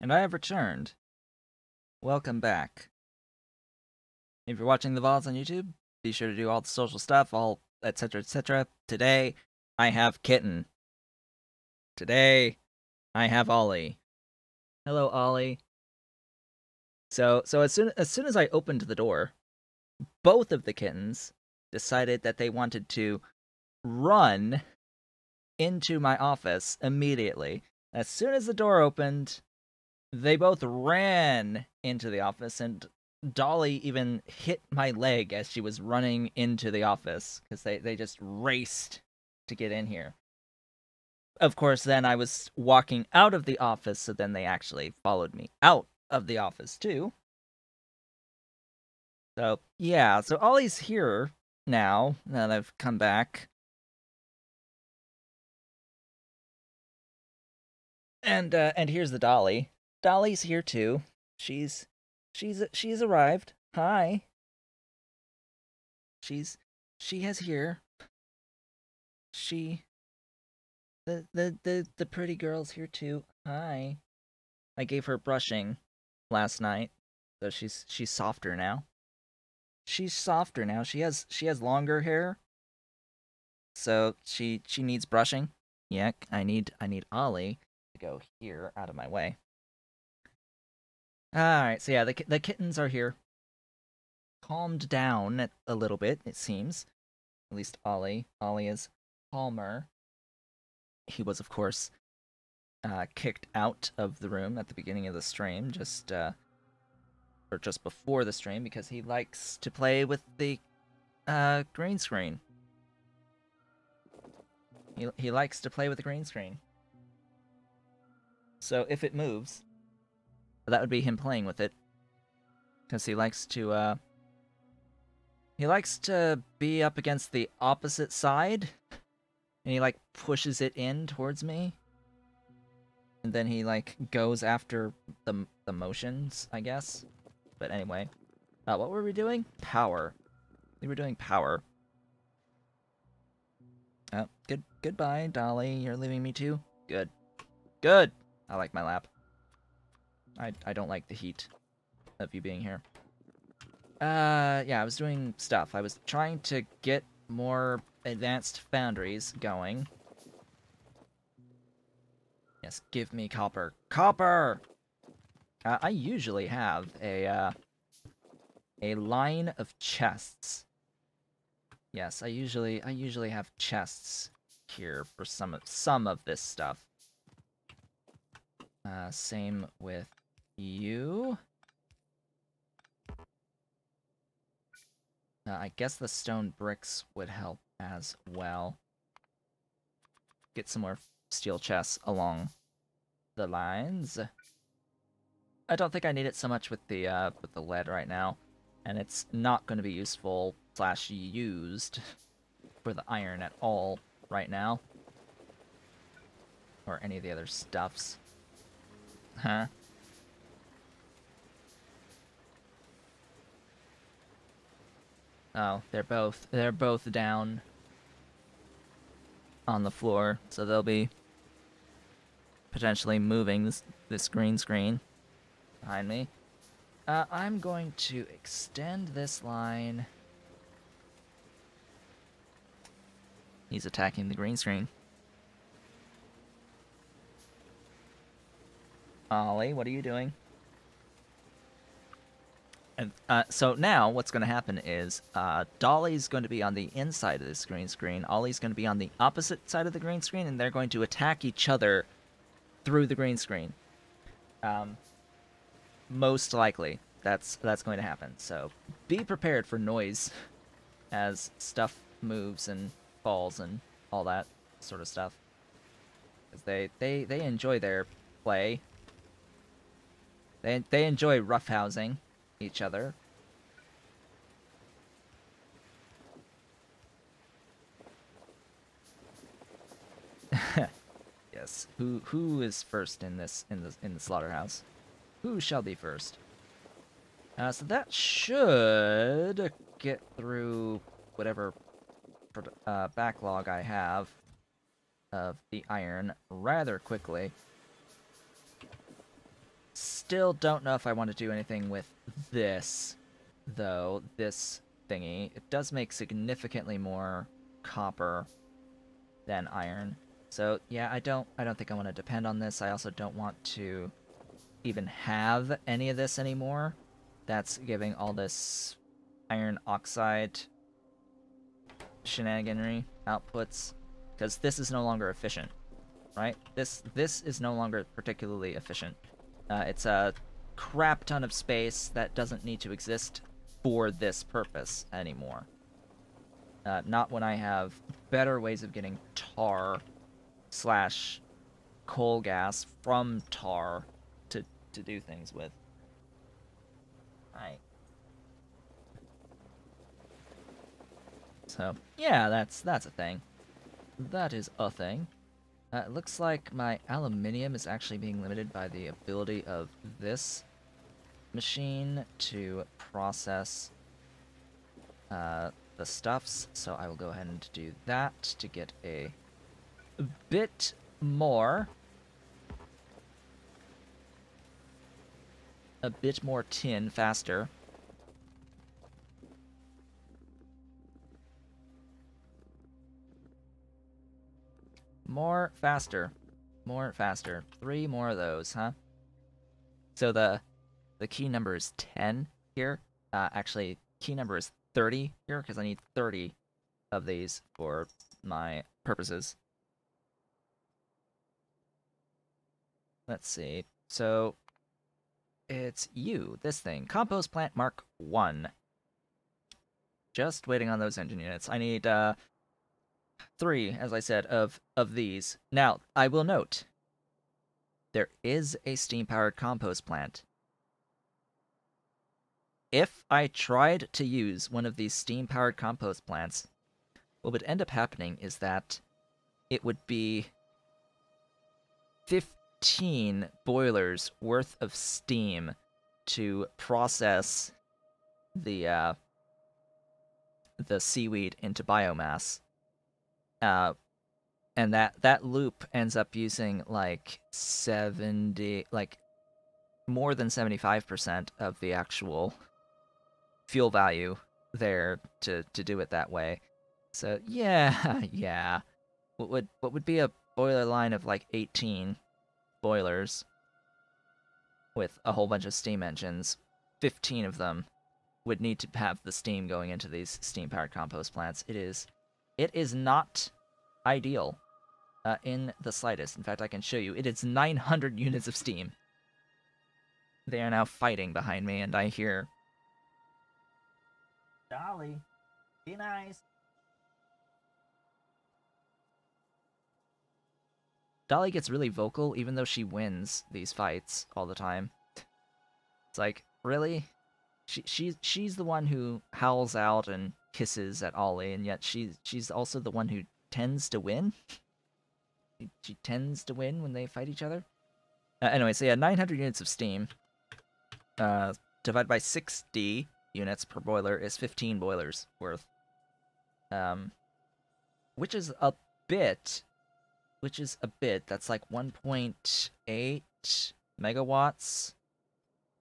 And I have returned. Welcome back. If you're watching the VODs on YouTube, be sure to do all the social stuff, all etc. etc. Today, I have Kitten. Today, I have Ollie. Hello, Ollie. So as soon as I opened the door, both of the kittens decided that they wanted to run into my office immediately. As soon as the door opened, they both ran into the office, and Dolly even hit my leg as she was running into the office, because they just raced to get in here. Of course, then I was walking out of the office, so then they actually followed me out of the office, too. So, yeah, so Ollie's here now that I've come back. And here's the Dolly. Dolly's here too. She's arrived. Hi. She has here. The pretty girl's here too. Hi. I gave her brushing last night, so she's softer now. She's softer now. She has longer hair, so she needs brushing. Yeah, I need Ollie to go here out of my way. All right, so yeah, the kittens are here. Calmed down a little bit, it seems. At least Ollie. Ollie is calmer. He was, of course, kicked out of the room at the beginning of the stream, or just before the stream, because he likes to play with the green screen. He likes to play with the green screen. So if it moves, that would be him playing with it, because he likes to be up against the opposite side, and he like pushes it in towards me, and then he like goes after the motions, I guess. But anyway, what were we doing? Power. We were doing power. Oh, goodbye, Dolly. You're leaving me too? Good. Good! I like my lap. I don't like the heat of you being here. Yeah, I was doing stuff. I was trying to get more advanced foundries going. Yes, give me copper. Copper! I usually have a line of chests. Yes, I usually have chests here for some of this stuff. Same with you. I guess the stone bricks would help as well. Get some more steel chests along the lines. I don't think I need it so much with the lead right now, and it's not going to be useful / used for the iron at all right now, or any of the other stuffs. Huh? Oh, they're both down on the floor, so they'll be potentially moving this green screen behind me. I'm going to extend this line. He's attacking the green screen. Ollie, what are you doing? And so now what's going to happen is Dolly's going to be on the inside of this green screen. Ollie's going to be on the opposite side of the green screen, and they're going to attack each other through the green screen. Most likely, that's going to happen. So be prepared for noise as stuff moves and falls and all that sort of stuff. Because they enjoy their play. They enjoy roughhousing each other. Yes. Who is first in the slaughterhouse? Who shall be first? So that should get through whatever backlog I have of the iron rather quickly. still don't know if I want to do anything with this, though. This thingy. It does make significantly more copper than iron. So yeah, I don't think I want to depend on this. I also don't want to even have any of this anymore. That's giving all this iron oxide shenaniganry outputs, because this is no longer efficient, right? This is no longer particularly efficient. It's a crap ton of space that doesn't need to exist for this purpose anymore. Not when I have better ways of getting tar slash coal gas from tar to do things with. Right. So yeah, that's a thing. That is a thing. It looks like my aluminium is actually being limited by the ability of this machine to process the stuffs, so I will go ahead and do that to get a bit more tin faster. More faster. 3 more of those, huh? So the key number is 10 here. Actually, key number is 30 here, because I need 30 of these for my purposes. Let's see. So, it's this thing. Compost Plant Mark 1. Just waiting on those engine units. I need, 3, as I said, of these. Now, I will note, there is a steam-powered compost plant. If I tried to use one of these steam-powered compost plants, what would end up happening is that it would be 15 boilers worth of steam to process the seaweed into biomass. And that loop ends up using like 70, like more than 75% of the actual fuel value there to do it that way. So yeah, yeah. What would be a boiler line of like 18 boilers with a whole bunch of steam engines? 15 of them would need to have the steam going into these steam-powered compost plants. It is not ideal in the slightest. In fact, I can show you. It is 900 units of steam. They are now fighting behind me, and I hear... Dolly, be nice. Dolly gets really vocal, even though she wins these fights all the time. It's like, really? She's the one who howls out and hisses at Ollie, and yet she's also the one who tends to win. She tends to win when they fight each other. Anyway, so yeah, 900 units of steam divided by 60 units per boiler is 15 boilers worth. Which is a bit. That's like 1.8 megawatts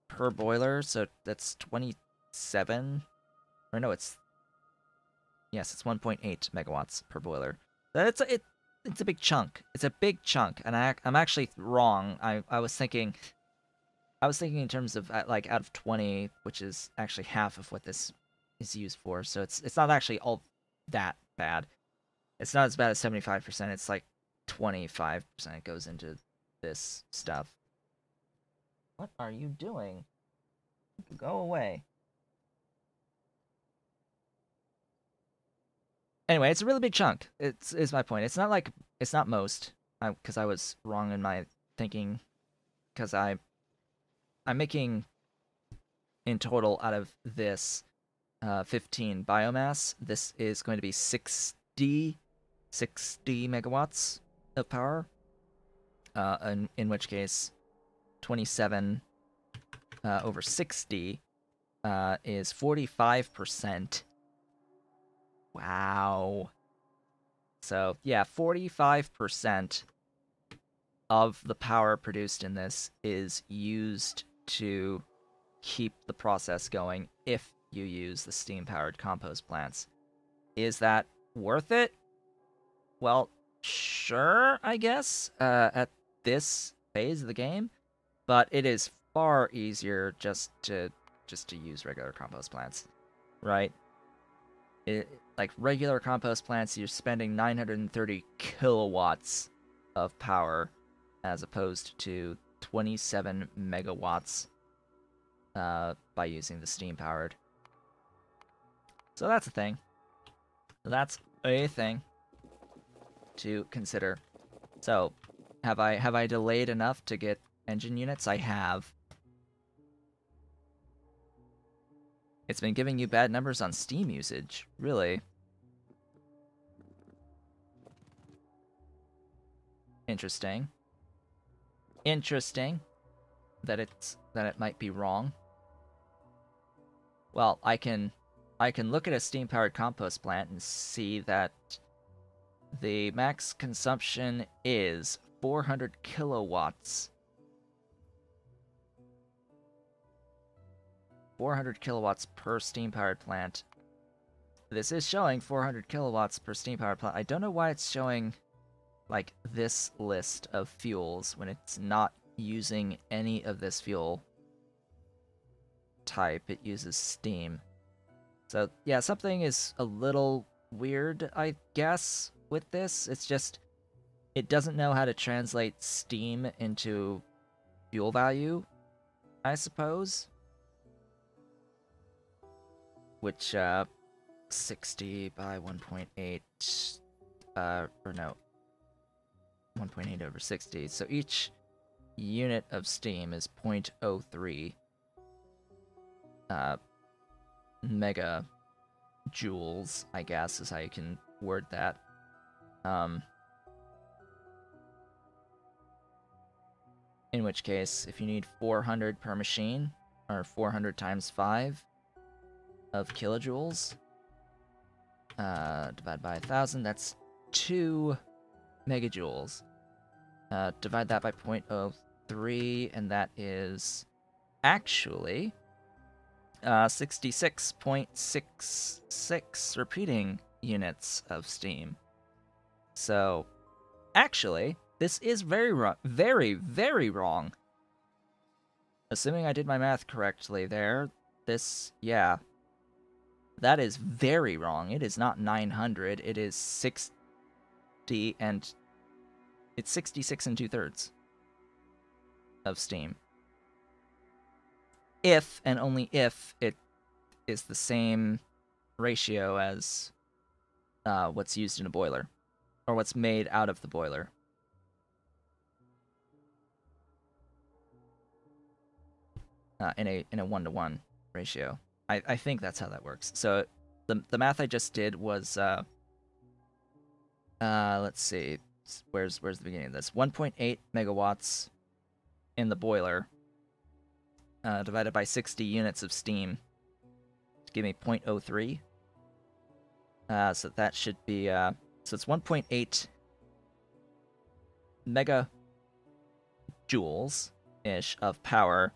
per boiler, so that's 27. Or no, it's 1.8 megawatts per boiler. It's a big chunk. It's a big chunk, and I'm actually wrong. I was thinking in terms of like out of 20, which is actually half of what this is used for. So it's not actually all that bad. It's not as bad as 75%. It's like 25% goes into this stuff. What are you doing? Go away. Anyway, it's a really big chunk. Is my point. It's not most, because I was wrong in my thinking, because I'm making in total out of this 15 biomass. This is going to be 60 megawatts of power. In which case, 27 over 60 is 45%. Wow. So, yeah, 45% of the power produced in this is used to keep the process going if you use the steam-powered compost plants. Is that worth it? Well, sure, I guess, at this phase of the game, but it is far easier just to use regular compost plants, right? Like regular compost plants, you're spending 930 kilowatts of power as opposed to 27 megawatts by using the steam powered. So that's a thing. That's a thing to consider. So, have I delayed enough to get engine units? I have. It's been giving you bad numbers on Steam usage, really. Interesting. Interesting that it might be wrong. Well, I can look at a steam-powered compost plant and see that the max consumption is 400 kilowatts. 400 kilowatts per steam-powered plant. This is showing 400 kilowatts per steam-powered plant. I don't know why it's showing, like, this list of fuels when it's not using any of this fuel type. It uses steam. So, yeah, something is a little weird, I guess, with this. It's just, it doesn't know how to translate steam into fuel value, I suppose. Which, 60 by 1.8, or no, 1.8 over 60. So each unit of steam is 0.03 mega joules, I guess, is how you can word that. In which case, if you need 400 per machine, or 400 times 5 of kilojoules, divided by 1,000, that's 2 megajoules. Divide that by 0.03, and that is actually 66.66 repeating units of steam. So, actually, this is very wrong. Very, very wrong. Assuming I did my math correctly there, yeah. That is very wrong. It is not 900, it is 60, and it's 66 and 2/3 of steam. If, and only if, it is the same ratio as what's used in a boiler, or what's made out of the boiler. In a 1-to-1 ratio. I think that's how that works. So the math I just did was let's see, where's the beginning of this? 1.8 megawatts in the boiler divided by 60 units of steam to give me 0.03. So that should be so it's 1.8 megajoules ish of power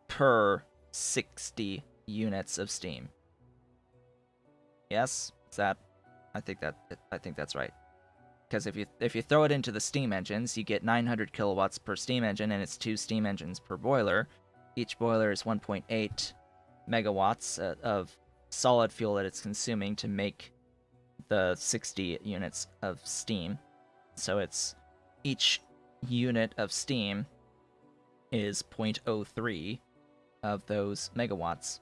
per 60 units of steam. Yes? Is that I think that's right. Because if you throw it into the steam engines, you get 900 kilowatts per steam engine, and it's 2 steam engines per boiler. Each boiler is 1.8 megawatts of solid fuel that it's consuming to make the 60 units of steam. So it's each unit of steam is 0.03 of those megawatts,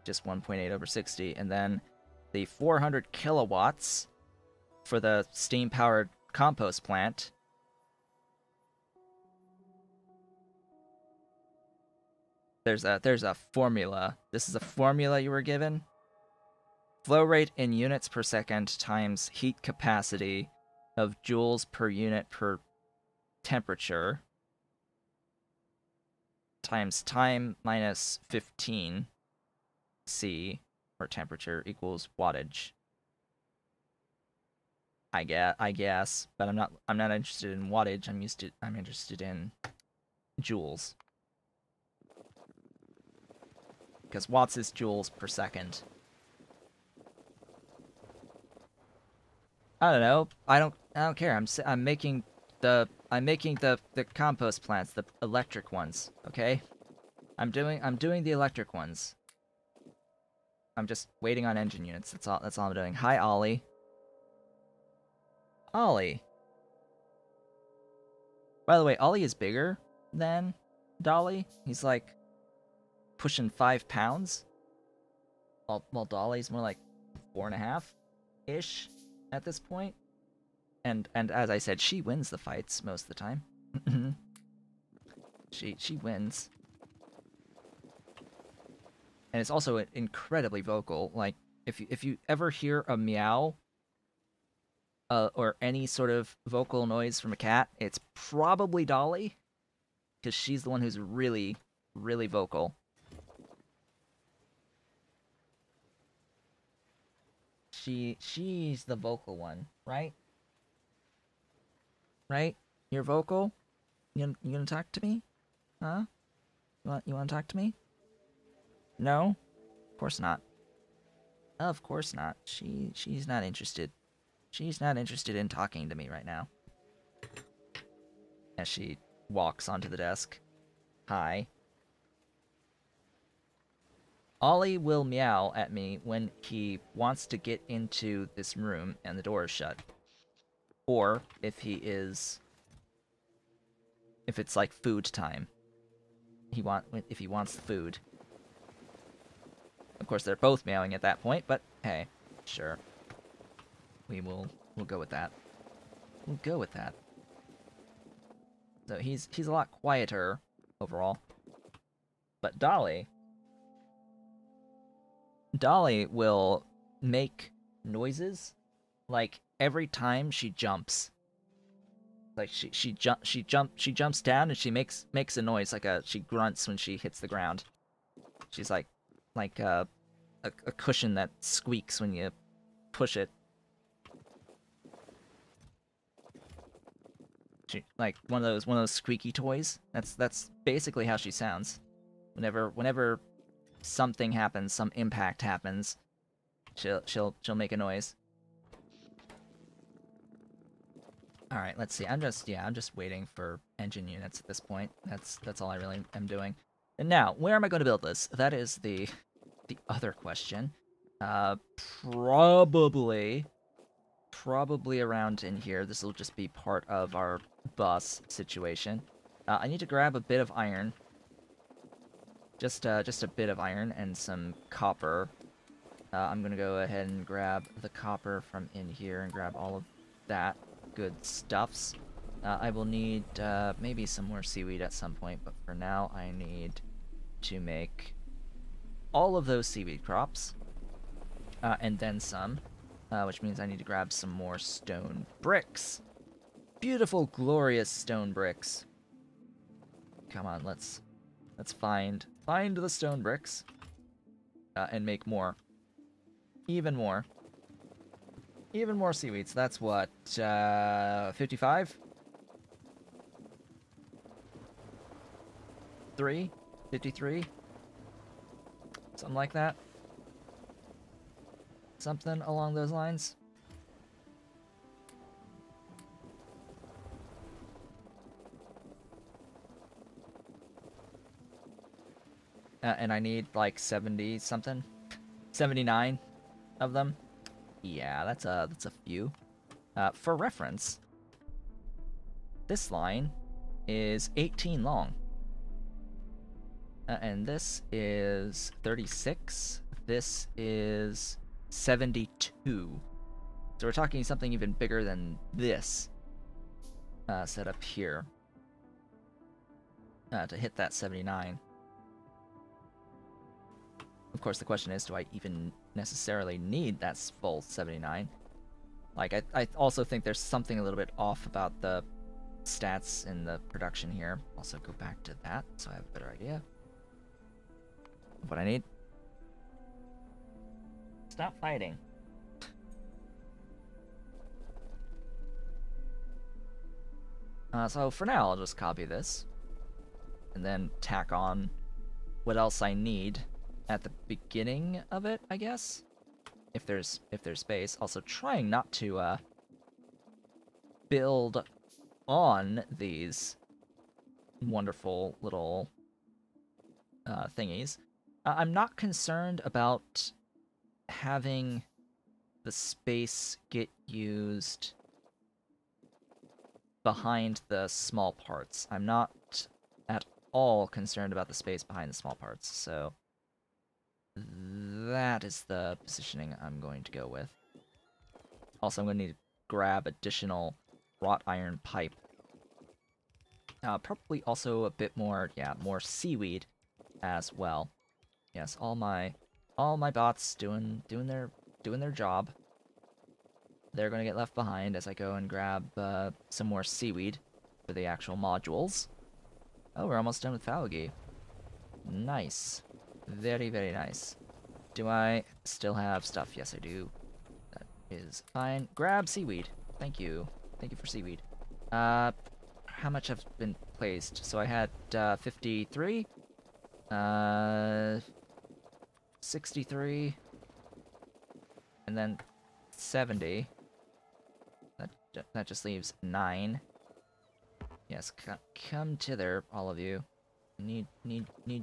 just 1.8 over 60, and then the 400 kilowatts for the steam-powered compost plant there's a formula. This is a formula you were given. Flow rate in units per second times heat capacity of joules per unit per temperature times time minus 15 C, or temperature, equals wattage. I guess, but I'm not interested in wattage. I'm interested in joules. because watts is joules per second. I don't know. I don't care. I'm making the compost plants, the electric ones. Okay. I'm doing the electric ones. I'm just waiting on engine units. That's all I'm doing. Hi, Ollie. Ollie. By the way, Ollie is bigger than Dolly. He's like pushing 5 pounds. While Dolly's more like 4.5-ish at this point. And as I said, she wins the fights most of the time. she wins. And it's also incredibly vocal. Like if you ever hear a meow or any sort of vocal noise from a cat, it's probably Dolly, because she's the one who's really, really vocal. She's the vocal one, right? Right? You're vocal? You gonna talk to me? Huh? You want to talk to me? No? Of course not. Of course not. She's not interested. She's not interested in talking to me right now. As she walks onto the desk. Hi. Ollie will meow at me when he wants to get into this room and the door is shut. Or if it's like food time. If he wants the food. Of course, they're both meowing at that point, but hey, sure. We'll go with that. We'll go with that. So he's a lot quieter overall. But Dolly will make noises like every time she jumps. Like she jumps down and she makes a noise, like she grunts when she hits the ground. She's like a cushion that squeaks when you push it. Like one of those squeaky toys. That's basically how she sounds. Whenever something happens, some impact happens, she'll make a noise. All right, let's see. I'm just waiting for engine units at this point. That's all I really am doing. And now, where am I going to build this? That is the other question. Probably around in here. This will just be part of our bus situation. I need to grab a bit of iron. Just a bit of iron and some copper. I'm gonna go ahead and grab the copper from in here and grab all of that good stuffs. I will need maybe some more seaweed at some point, but for now I need to make all of those seaweed crops, and then some, which means I need to grab some more stone bricks. Beautiful, glorious stone bricks. Come on, let's find the stone bricks, and make more. Even more seaweeds. That's what, 55? 53? Something like that. Something along those lines. And I need like 70 something, 79 of them. Yeah, that's a few. For reference, this line is 18 long. And this is 36. This is 72. So we're talking something even bigger than this set up here to hit that 79. Of course, the question is, do I even necessarily need that full 79? Like, I also think there's something a little bit off about the stats in the production here. Also go back to that so I have a better idea of what I need. Stop fighting. So for now, I'll just copy this and then tack on what else I need at the beginning of it, I guess. If there's space. Also trying not to build on these wonderful little thingies. I'm not concerned about having the space get used behind the small parts. I'm not at all concerned about the space behind the small parts, so that is the positioning I'm going to go with. Also, I'm going to need to grab additional wrought iron pipe. Probably also a bit more, yeah, more seaweed as well. Yes, all my bots doing their job. They're going to get left behind as I go and grab some more seaweed for the actual modules. Oh, we're almost done with Phalgi. Nice. Very, very nice. Do I still have stuff? Yes, I do. That is fine. Grab seaweed. Thank you. Thank you for seaweed. How much have been placed? So I had 53. 63. And then 70. That just leaves 9. Yes, come thither, all of you. Need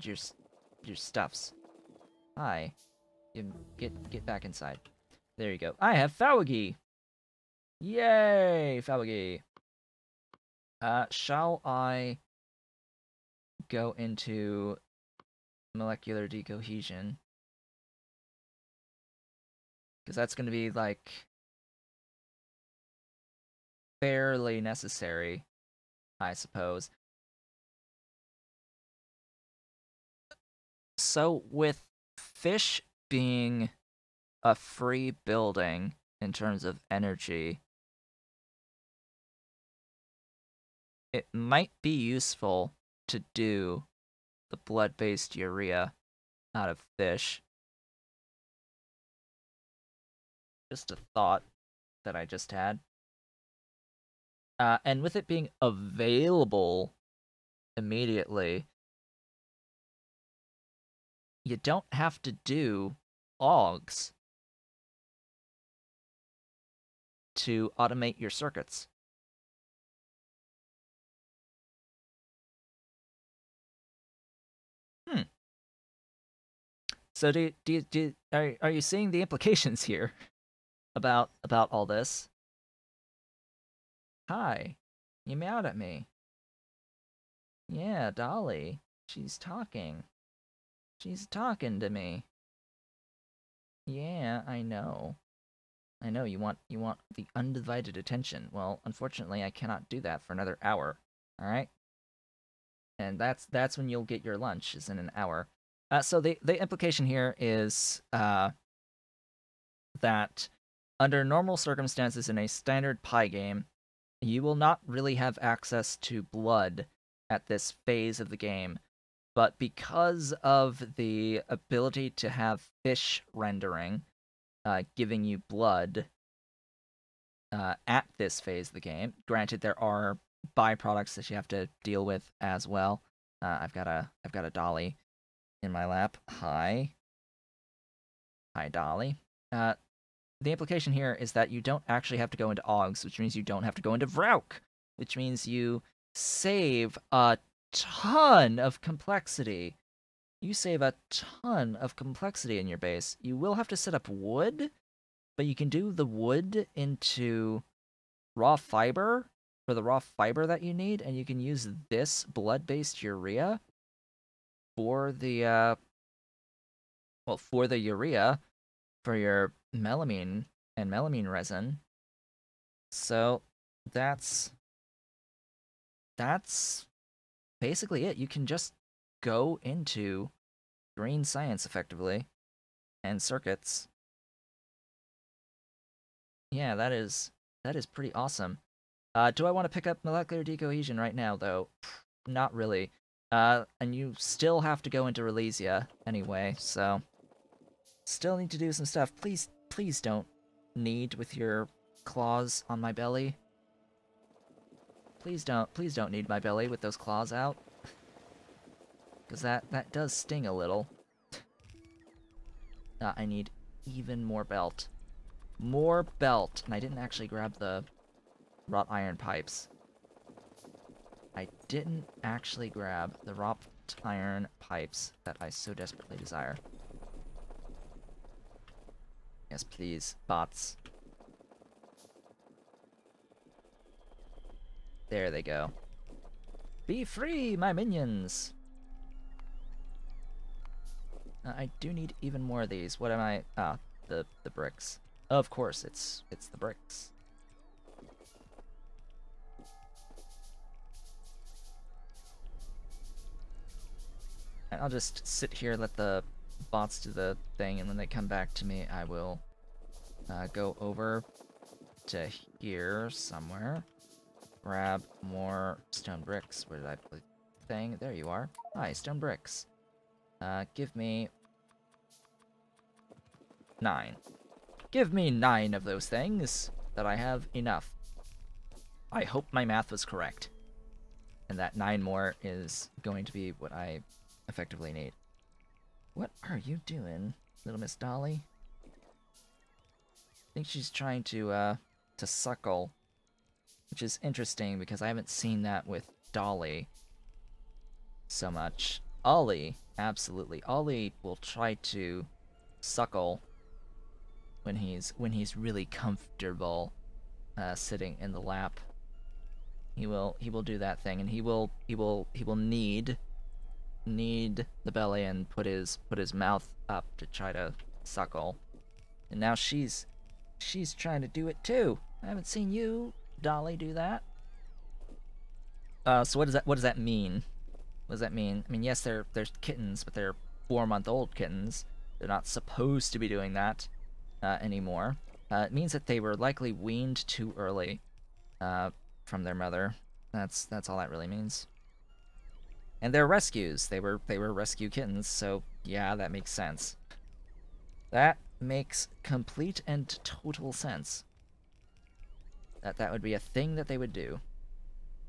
your stuffs. Hi. Get back inside. There you go. I have Phalgi! Yay! Phalgi! Shall I go into molecular decohesion? Because that's going to be, like, fairly necessary, I suppose. So, with fish being a free building in terms of energy, it might be useful to do the blood-based urea out of fish. Just a thought that I just had. And with it being available immediately, you don't have to do logs to automate your circuits. So are you seeing the implications here about all this? Hi, you meowed at me. Yeah, Dolly, she's talking. She's talking to me. Yeah, I know. I know you want the undivided attention. Well, unfortunately, I cannot do that for another hour. All right, and that's when you'll get your lunch, is in an hour. So the implication here is that under normal circumstances in a standard Pi game, you will not really have access to blood at this phase of the game. But because of the ability to have fish rendering, giving you blood at this phase of the game, granted there are byproducts that you have to deal with as well. I've got a Dolly in my lap. Hi, Dolly. The implication here is that you don't actually have to go into Augs, which means you don't have to go into Vrauk, which means you save a ton of complexity. You save a ton of complexity in your base. You will have to set up wood, but you can do the wood into raw fiber for the raw fiber that you need, and you can use this blood-based urea for the urea for your melamine and melamine resin. So that's basically it. You can just go into green science effectively and circuits. Yeah, that is pretty awesome. Do I want to pick up molecular decohesion right now though? Not really. And you still have to go into Relesia anyway, so still need to do some stuff. Please don't knead with your claws on my belly. Please don't knead my belly with those claws out. Because that does sting a little. I need even more belt. More belt! And I didn't actually grab the wrought iron pipes. I didn't actually grab the wrought iron pipes that I so desperately desire. Yes, please, bots. There they go. Be free, my minions! I do need even more of these. What am I? Ah, the bricks. Of course, it's the bricks. And I'll just sit here, let the bots do the thing, and when they come back to me, I will go over to here somewhere. Grab more stone bricks. Where did I put the thing? There you are. Hi, stone bricks. Give me 9. Give me 9 of those things, that I have enough. I hope my math was correct. And that 9 more is going to be what I effectively need. What are you doing, little Miss Dolly? I think she's trying to suckle. Which is interesting, because I haven't seen that with Dolly so much. Ollie, absolutely. Ollie will try to suckle when he's really comfortable sitting in the lap. He will do that thing, and he will knead the belly and put his mouth up to try to suckle. And now she's trying to do it too. I haven't seen you, Dolly, do that. So what does that mean? What does that mean? I mean, yes, they're kittens, but they're 4-month-old kittens. They're not supposed to be doing that anymore. It means that they were likely weaned too early from their mother. That's all that really means. And they're rescues. They were rescue kittens, so yeah, that makes sense. That makes complete and total sense. That would be a thing that they would do.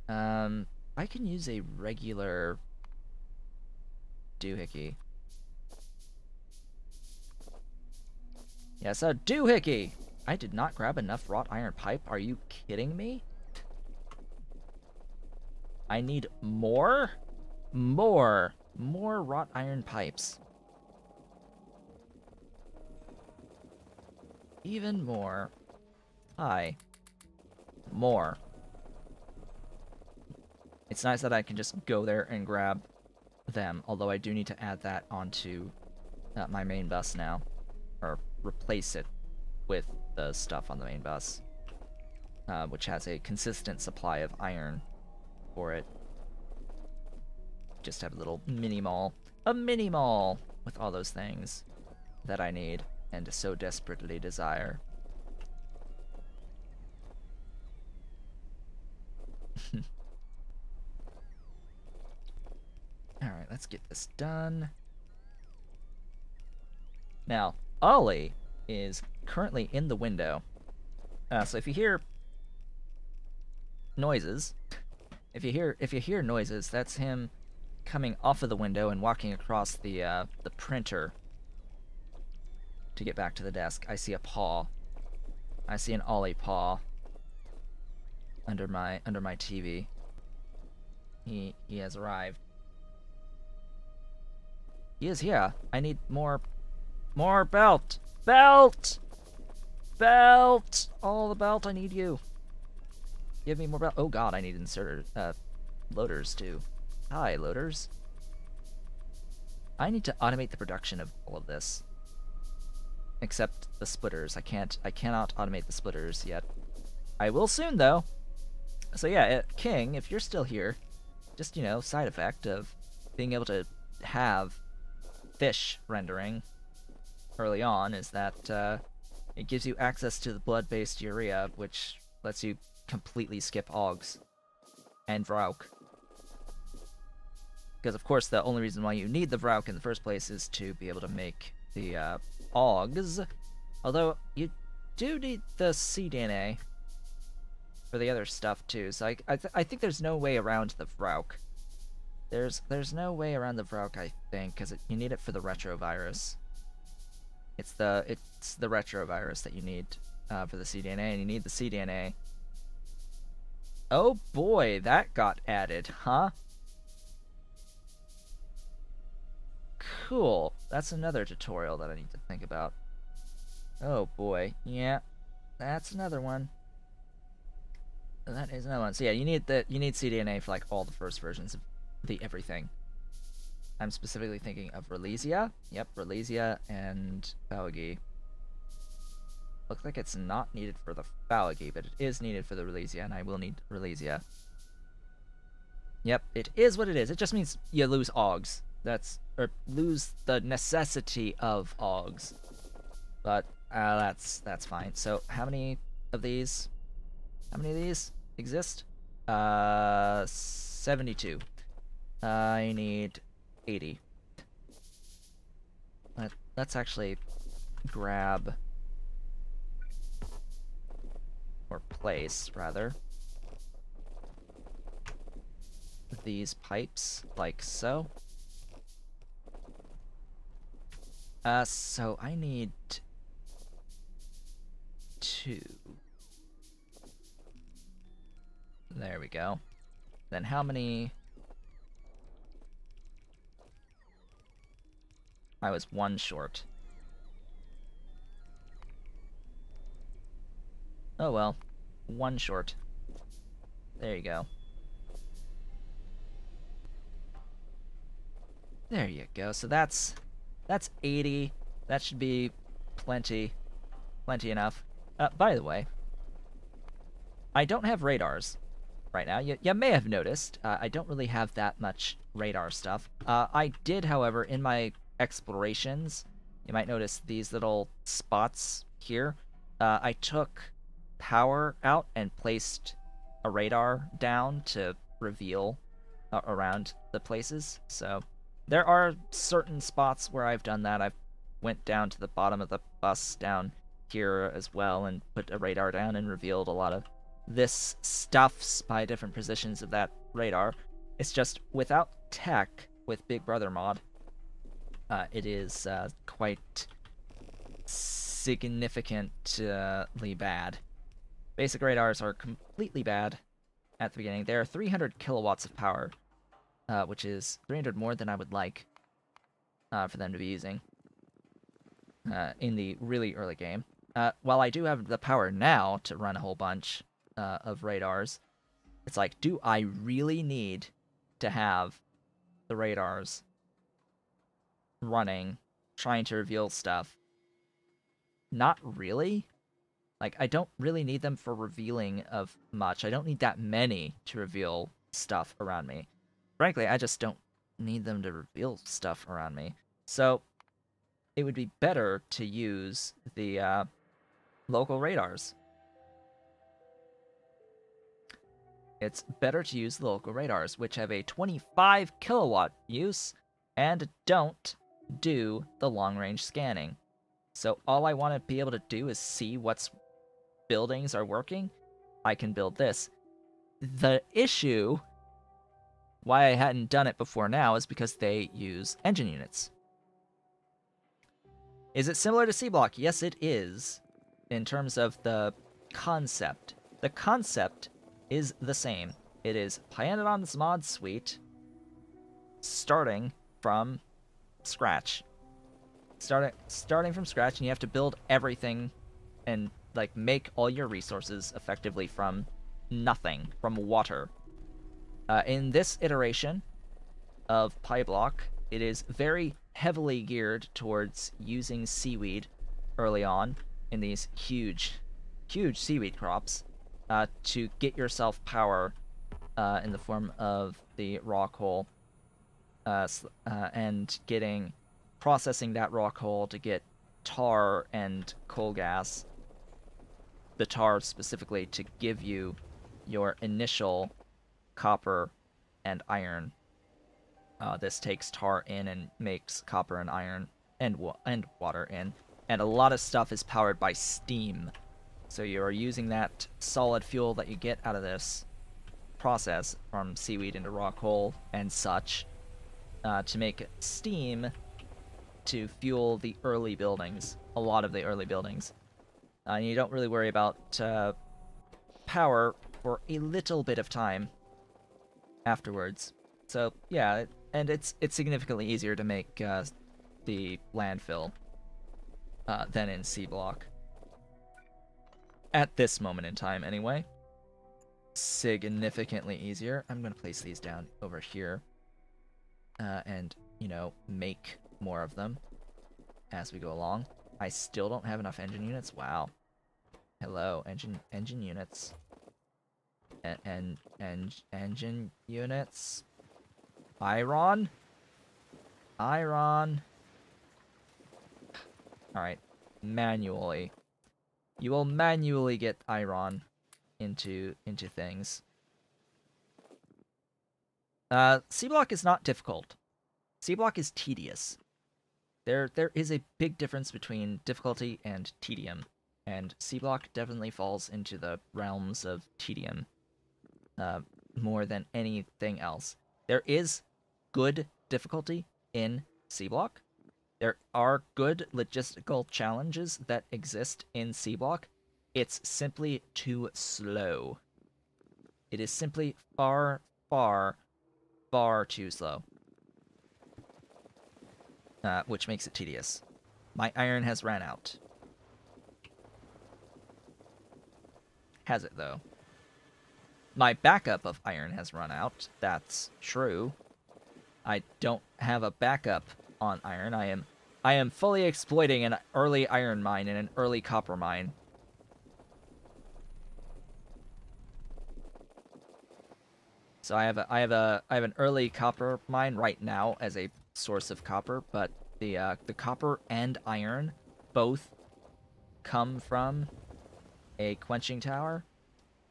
I can use a regular doohickey. Yes, a doohickey! I did not grab enough wrought iron pipe. Are you kidding me? I need more? More wrought iron pipes. Even more. Hi. More. It's nice that I can just go there and grab them, although I do need to add that onto my main bus now. Or replace it with the stuff on the main bus, which has a consistent supply of iron for it. Just have a little mini-mall. A mini-mall! With all those things that I need and so desperately desire. Alright, let's get this done. Now, Ollie is currently in the window. So if you hear noises, if you hear noises, that's him coming off of the window and walking across the printer to get back to the desk. I see a paw. I see an Ollie paw under my TV. He has arrived. He is here. I need more belt. Belt! Belt! All the belt, I need you. Give me more belt. Oh god, I need loaders too. Hi, loaders. I need to automate the production of all of this. Except the splitters. I cannot automate the splitters yet. I will soon though. So yeah, King, if you're still here, just, you know, side effect of being able to have fish rendering early on is that it gives you access to the blood-based urea, which lets you completely skip Augs and Vrauk. Because of course the only reason why you need the Vrauk in the first place is to be able to make the Augs. Although you do need the cDNA for the other stuff too, so I think there's no way around the Vrauk. There's no way around the Vrauk, I think, because you need it for the retrovirus. It's the retrovirus that you need for the cDNA, and you need the cDNA. Oh boy, that got added, huh? Cool. That's another tutorial that I need to think about. Oh boy, yeah, that's another one. That is another one. So yeah, you need cDNA for like all the first versions of the everything. I'm specifically thinking of Relesia. Yep, Relesia and Phalagi. Looks like it's not needed for the Phalagi, but it is needed for the Relesia, and I will need Relesia. Yep, it is what it is. It just means you lose Augs. Or lose the necessity of Augs. But that's fine. So how many of these? How many of these exist? 72. I need 80. Let's actually grab, or place rather, these pipes like so. So I need 2. There we go. Then how many? I was 1 short. Oh well. 1 short. There you go. There you go. So that's 80. That should be plenty enough. By the way, I don't have radars right now. You may have noticed, I don't really have that much radar stuff. I did, however, in my explorations, you might notice these little spots here. I took power out and placed a radar down to reveal around the places. So there are certain spots where I've done that. I've went down to the bottom of the bus down here as well and put a radar down and revealed a lot of this stuffs by different positions of that radar. It's just without tech with Big Brother mod, it is quite significantly bad. Basic radars are completely bad at the beginning. They are 300 kilowatts of power, which is 300 more than I would like for them to be using in the really early game. While I do have the power now to run a whole bunch of radars, it's like, do I really need to have the radars running, trying to reveal stuff? Not really. Like, I don't really need them for revealing of much. I don't need that many to reveal stuff around me. Frankly, I just don't need them to reveal stuff around me. So, it would be better to use the local radars. It's better to use the local radars, which have a 25 kilowatt use and don't do the long-range scanning. So all I want to be able to do is see what's buildings are working. I can build this. The issue why I hadn't done it before now is because they use engine units. Is it similar to C-Block? Yes, it is, in terms of the concept. The concept is the same. It is Pyanodon's mod suite starting from scratch. Starting from scratch, and you have to build everything and like make all your resources effectively from nothing, from water. In this iteration of PyBlock, it is very heavily geared towards using seaweed early on in these huge seaweed crops to get yourself power in the form of the raw coal and processing that raw coal to get tar and coal gas. The tar specifically to give you your initial copper and iron. This takes tar in and makes copper and iron and water in. And a lot of stuff is powered by steam. So you're using that solid fuel that you get out of this process from seaweed into raw coal and such to make steam to fuel the early buildings, a lot of the early buildings. And you don't really worry about power for a little bit of time afterwards. So yeah, and it's significantly easier to make the landfill than in C block. At this moment in time, anyway. Significantly easier. I'm going to place these down over here. And, you know, make more of them as we go along. I still don't have enough engine units. Wow. Hello, engine units. And engine units. Iron? Iron. Alright. Manually. You will manually get iron into things. C block is not difficult. C block is tedious. There is a big difference between difficulty and tedium, and C block definitely falls into the realms of tedium more than anything else. There is good difficulty in C block. There are good logistical challenges that exist in C block. It's simply too slow. It is simply far, far, far too slow. Which makes it tedious. My iron has ran out. Has it, though? My backup of iron has run out. That's true. I don't have a backup on iron. I am fully exploiting an early iron mine and an early copper mine. So I have an early copper mine right now as a source of copper, but the copper and iron both come from a quenching tower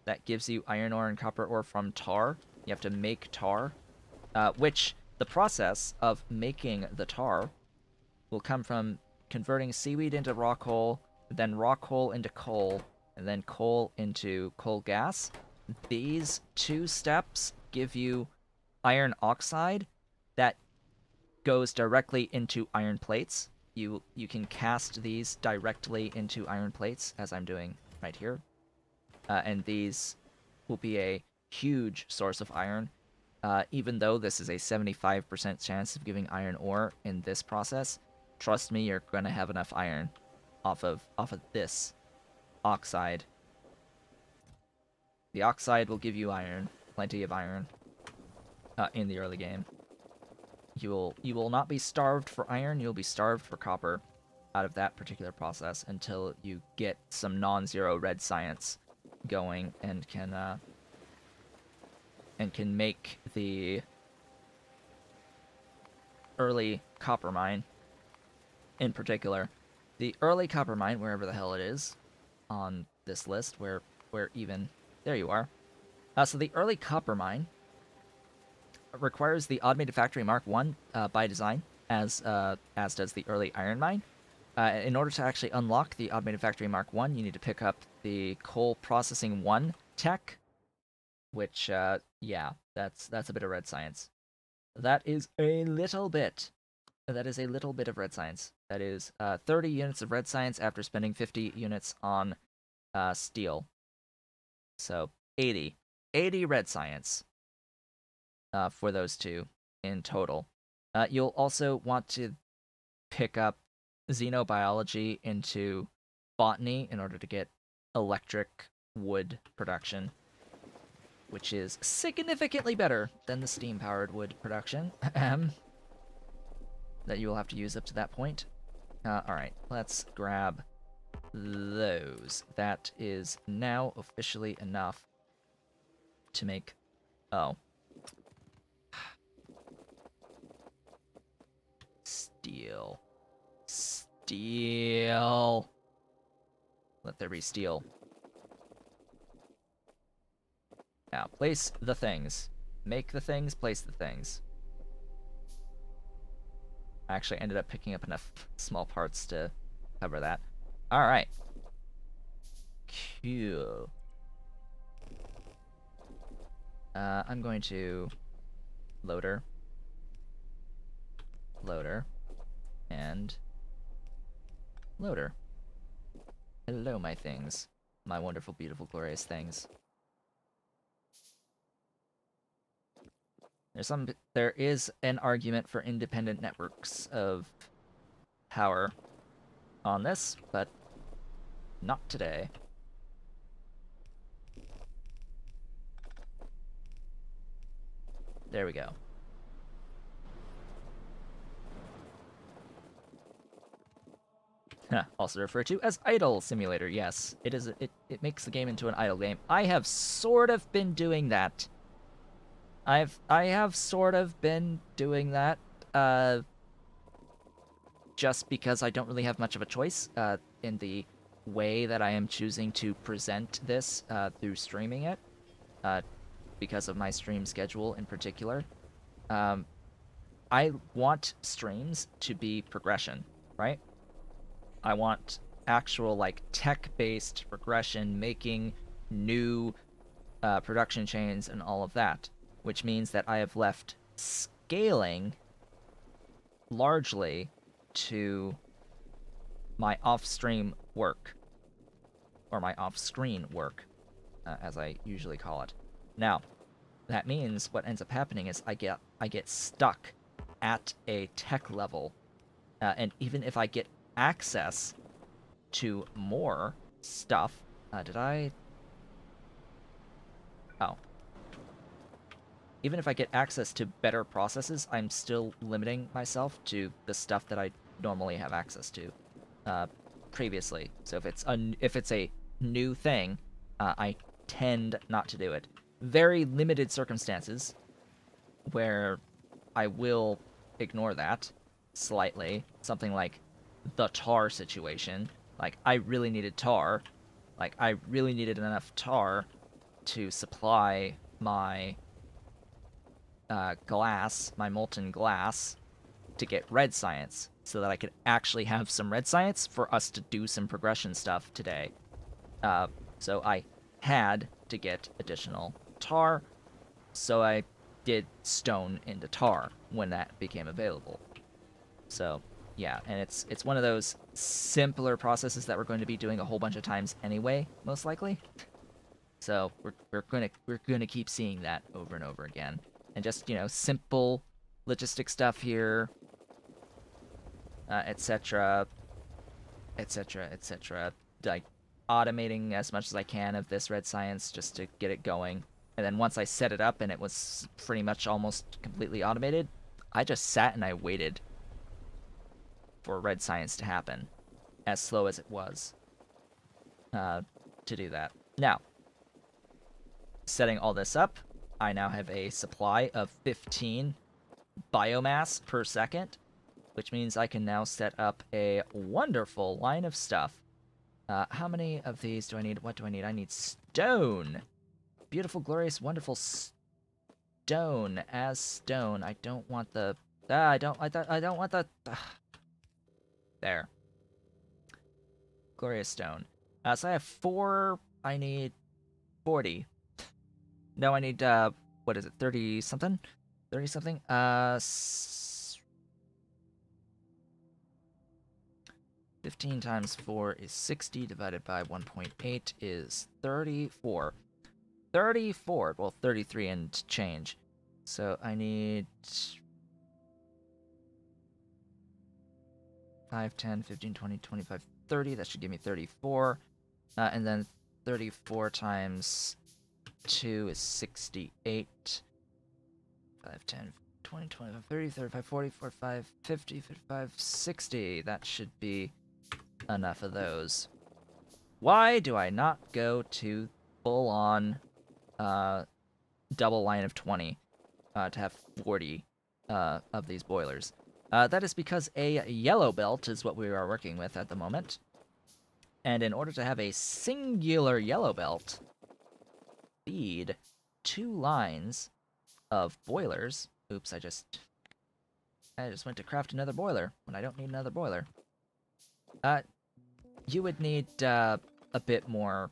that gives you iron ore and copper ore from tar. You have to make tar, which the process of making the tar will come from converting seaweed into rock coal, then rock coal into coal, and then coal into coal gas. These two steps give you iron oxide that goes directly into iron plates. You can cast these directly into iron plates, as I'm doing right here. And these will be a huge source of iron. Even though this is a 75% chance of giving iron ore in this process, trust me, you're going to have enough iron off of this oxide. The oxide will give you iron, plenty of iron, in the early game. You will not be starved for iron, you'll be starved for copper out of that particular process until you get some non-zero red science going and can make the early copper mine in particular. The early copper mine, wherever the hell it is on this list, where even... There you are. So the early copper mine requires the automated factory Mark 1 by design, as does the early iron mine. In order to actually unlock the automated factory Mark 1, you need to pick up the coal processing 1 tech, which, yeah, that's a bit of red science. That is a little bit. That is a little bit of red science. That is 30 units of red science after spending 50 units on steel. So 80 red science for those two in total. You'll also want to pick up xenobiology into botany in order to get electric wood production, which is significantly better than the steam-powered wood production that you will have to use up to that point. Alright, let's grab those. That is now officially enough to make... Oh. Steel. Steel. Let there be steel. Now, place the things. Make the things, place the things. I actually ended up picking up enough small parts to cover that. Alright. Cool. I'm going to... Loader. And and loader. Hello, my things. My wonderful, beautiful, glorious things. There is an argument for independent networks of power on this, but not today. There we go. Also referred to as idle simulator. Yes, it is. It makes the game into an idle game. I have sort of been doing that. I have sort of been doing that. Just because I don't really have much of a choice in the way that I am choosing to present this through streaming it, because of my stream schedule in particular. I want streams to be progression, right? I want actual, like, tech-based progression, making new production chains and all of that, which means that I have left scaling largely to my off-stream work, or my off-screen work, as I usually call it. Now, that means what ends up happening is I get stuck at a tech level, and even if I get access to more stuff, even if I get access to better processes, I'm still limiting myself to the stuff that I normally have access to previously. So if it's a new thing, I tend not to do it. Very limited circumstances where I will ignore that slightly. Something like the tar situation. Like, I really needed tar. Like, I really needed enough tar to supply my glass, my molten glass, to get red science, so that I could actually have some red science for us to do some progression stuff today. So I had to get additional tar, so I did stone into tar when that became available. So yeah, and it's one of those simpler processes that we're going to be doing a whole bunch of times anyway, most likely. So we're gonna keep seeing that over and over again, and just, you know, simple logistic stuff here, etc., etc., etc. Like automating as much as I can of this red science just to get it going. And then once I set it up and it was pretty much almost completely automated, I just sat and I waited for red science to happen, as slow as it was, to do that. Now, setting all this up, I now have a supply of 15 biomass per second, which means I can now set up a wonderful line of stuff. How many of these do I need? What do I need? I need stone. Beautiful, glorious, wonderful stone. As stone, I don't want the... I don't want the... There. Glorious stone. So I have 4. I need 40. No, I need, what is it, 30-something? 30-something? 15 times 4 is 60, divided by 1.8 is 34. 34, well, 33 and change. So I need 5, 10, 15, 20, 25, 30. That should give me 34. And then 34 times 2 is 68. 5, 10, 20, 25, 30, 35, 40, 45, 50, 55, 60. That should be enough of those. Why do I not go to full-on double line of 20 to have 40 of these boilers? That is because a yellow belt is what we are working with at the moment. And in order to have a singular yellow belt feed 2 lines of boilers... Oops, I just went to craft another boiler when I don't need another boiler. You would need a bit more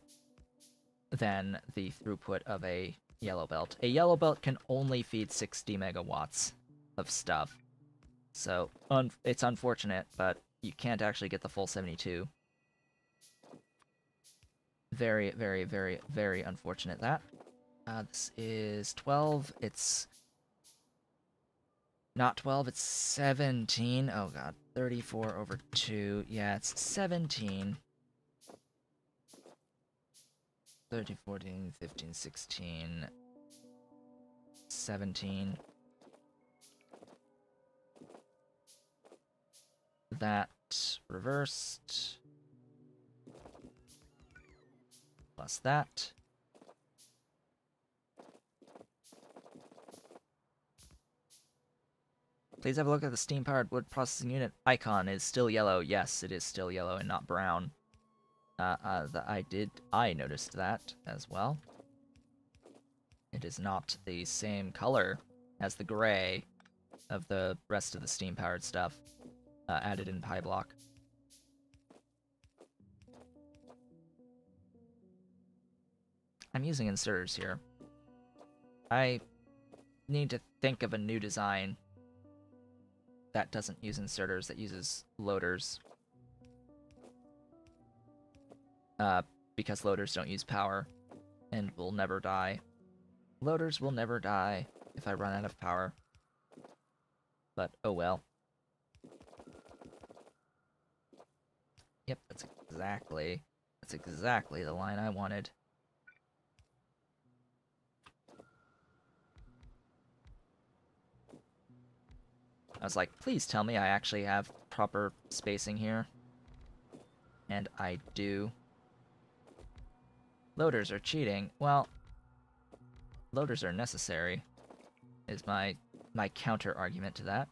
than the throughput of a yellow belt. A yellow belt can only feed 60 megawatts of stuff. So it's unfortunate, but you can't actually get the full 72. Very, very, very, very unfortunate that. This is 12. It's not 12, it's 17. Oh god, 34 over 2. Yeah, it's 17. 13, 14, 15, 16, 17. That reversed. Plus that. Please have a look at the steam-powered wood processing unit icon. Is still yellow. Yes, it is still yellow and not brown. I noticed that as well. It is not the same color as the gray of the rest of the steam-powered stuff added in PyBlock. I'm using inserters here. I need to think of a new design that doesn't use inserters, that uses loaders. Because loaders don't use power and will never die. Loaders will never die if I run out of power. But oh well. Yep, that's exactly the line I wanted. I was like, please tell me I actually have proper spacing here. And I do. Loaders are cheating. Well, loaders are necessary, is my counter argument to that.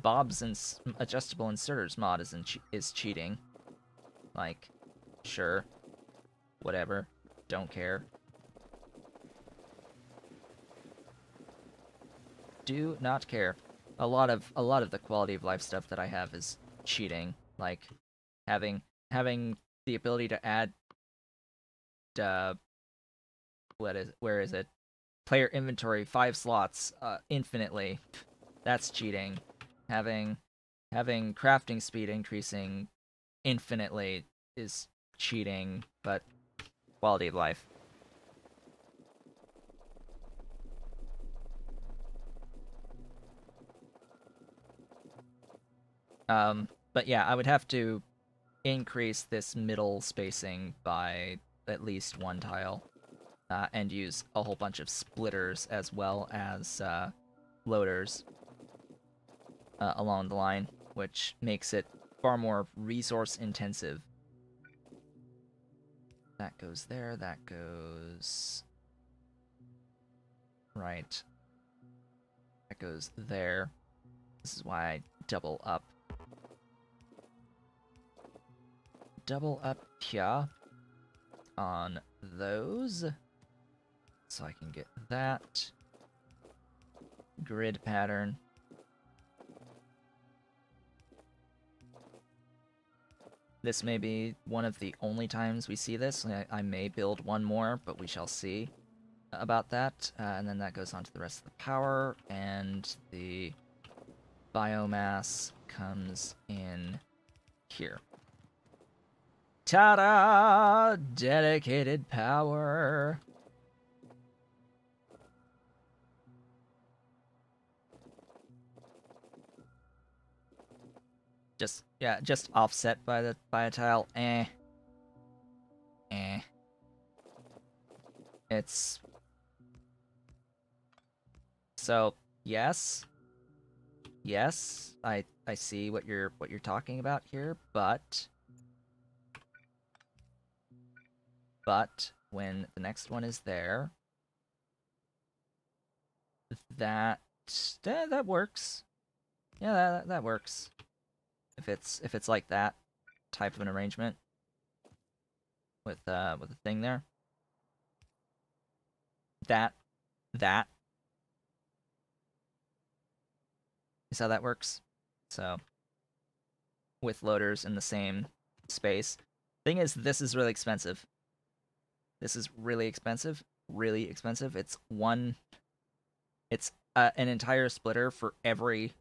Bob's adjustable inserters mod is cheating. Like, sure, whatever, don't care. Do not care. A lot of the quality of life stuff that I have is cheating. Like having the ability to add where is it? Player inventory 5 slots infinitely. That's cheating. Having crafting speed increasing infinitely is cheating, but quality of life. But yeah, I would have to increase this middle spacing by at least 1 tile, and use a whole bunch of splitters as well as loaders along the line, which makes it far more resource intensive. That goes there, that goes right. That goes there. This is why I double up. Double up here on those, so I can get that grid pattern. This may be one of the only times we see this. I may build one more, but we shall see about that. And then that goes on to the rest of the power, and the biomass comes in here. Ta-da! Dedicated power! Just offset by a tile. It's so yes, I see what you're talking about here, but when the next one is there, that works. Yeah, that works. If it's like that type of an arrangement with a thing there. That is how that works. So with loaders in the same space. Thing is, this is really expensive. This is really expensive. really expensive. It's an entire splitter for every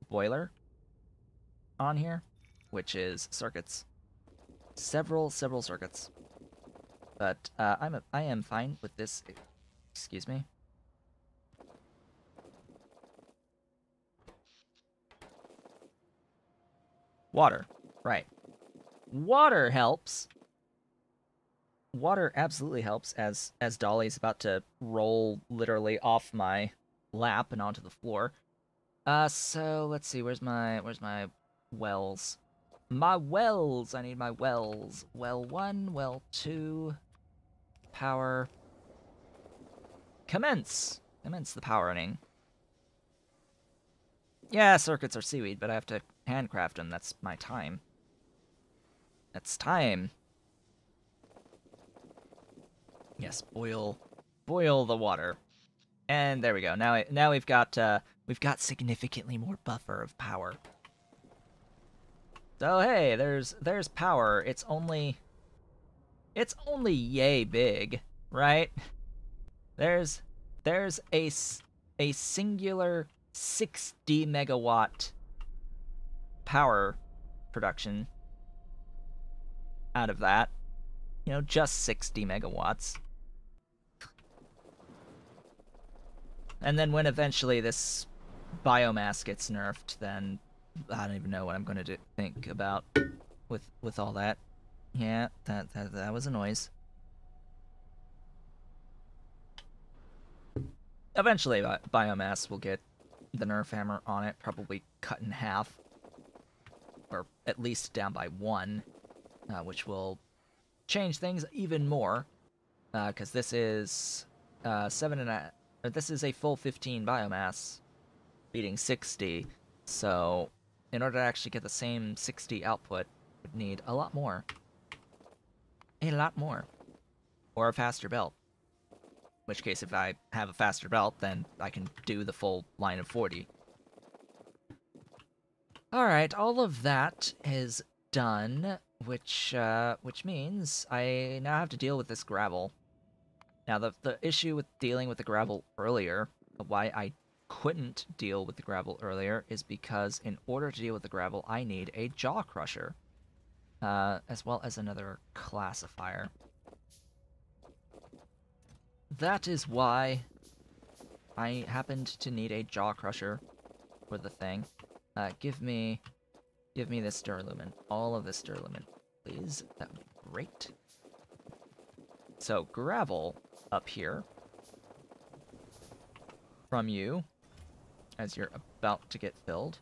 boiler on here, which is circuits. Several circuits. But I am fine with this. Excuse me. Water. Right. Water helps. Water absolutely helps as Dolly's about to roll literally off my lap and onto the floor. So let's see, where's my wells? My wells! I need my wells. Well 1, well 2, power. Commence! Commence the powering. Yeah, circuits are seaweed, but I have to handcraft them. That's my time. That's time. Yes, boil the water. And there we go. Now we've got significantly more buffer of power. So hey, there's power. It's only yay big, right? There's a singular 60 megawatt power production out of that. You know, just 60 megawatts. And then when eventually this biomass gets nerfed, then I don't even know what I'm going to think about with all that. Yeah, that was a noise. Eventually, biomass will get the nerf hammer on it, probably cut in half, or at least down by 1, which will change things even more, because this is 7.5. This is a full 15 biomass, beating 60. So, in order to actually get the same 60 output, would need a lot more. A lot more. Or a faster belt. In which case, if I have a faster belt, then I can do the full line of 40. Alright, all of that is done, which means I now have to deal with this gravel. Now, the issue with dealing with the gravel earlier, why I couldn't deal with the gravel earlier, is because in order to deal with the gravel, I need a jaw crusher, as well as another classifier. That is why I happened to need a jaw crusher for the thing. Give me this duralumin. All of this duralumin, please. That would be great. So, gravel up here from you as you're about to get filled.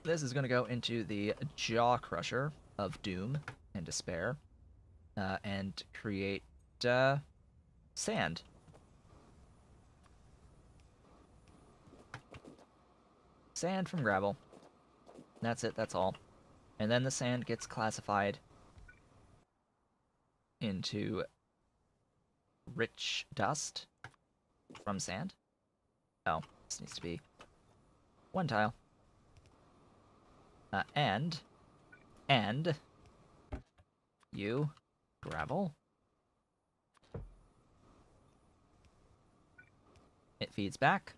This is going to go into the jaw crusher of doom and despair, and create sand. Sand from gravel. That's it, that's all. And then the sand gets classified into rich dust from sand. Oh, this needs to be 1 tile. And you gravel. It feeds back.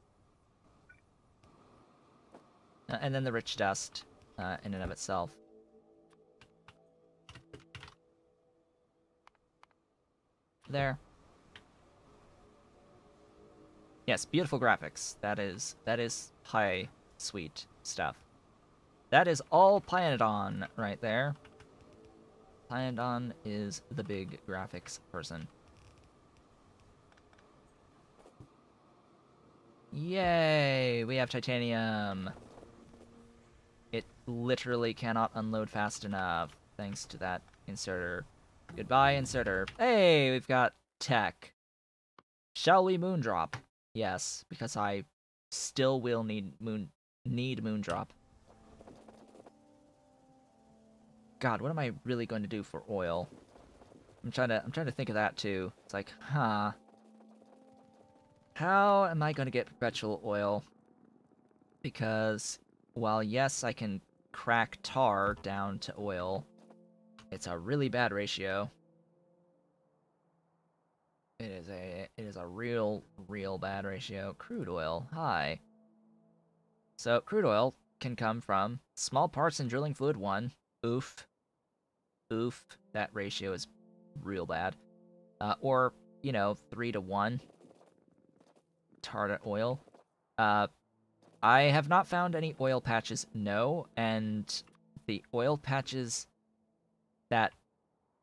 And then the rich dust in and of itself. There. Yes, beautiful graphics. That is high, sweet stuff. That is all Planedon right there. Planedon is the big graphics person. Yay! We have titanium! It literally cannot unload fast enough, thanks to that inserter. Goodbye, inserter. Hey, we've got tech. Shall we moondrop? Yes, because I still will need moondrop. God, what am I really going to do for oil? I'm trying to think of that too. It's like, huh. How am I going to get perpetual oil? Because while yes, I can crack tar down to oil, it's a really bad ratio. It is a real bad ratio. Crude oil, hi. So crude oil can come from small parts in drilling fluid 1. Oof. Oof. That ratio is real bad. Or, 3 to 1 tar to oil. I have not found any oil patches, no, and the oil patches that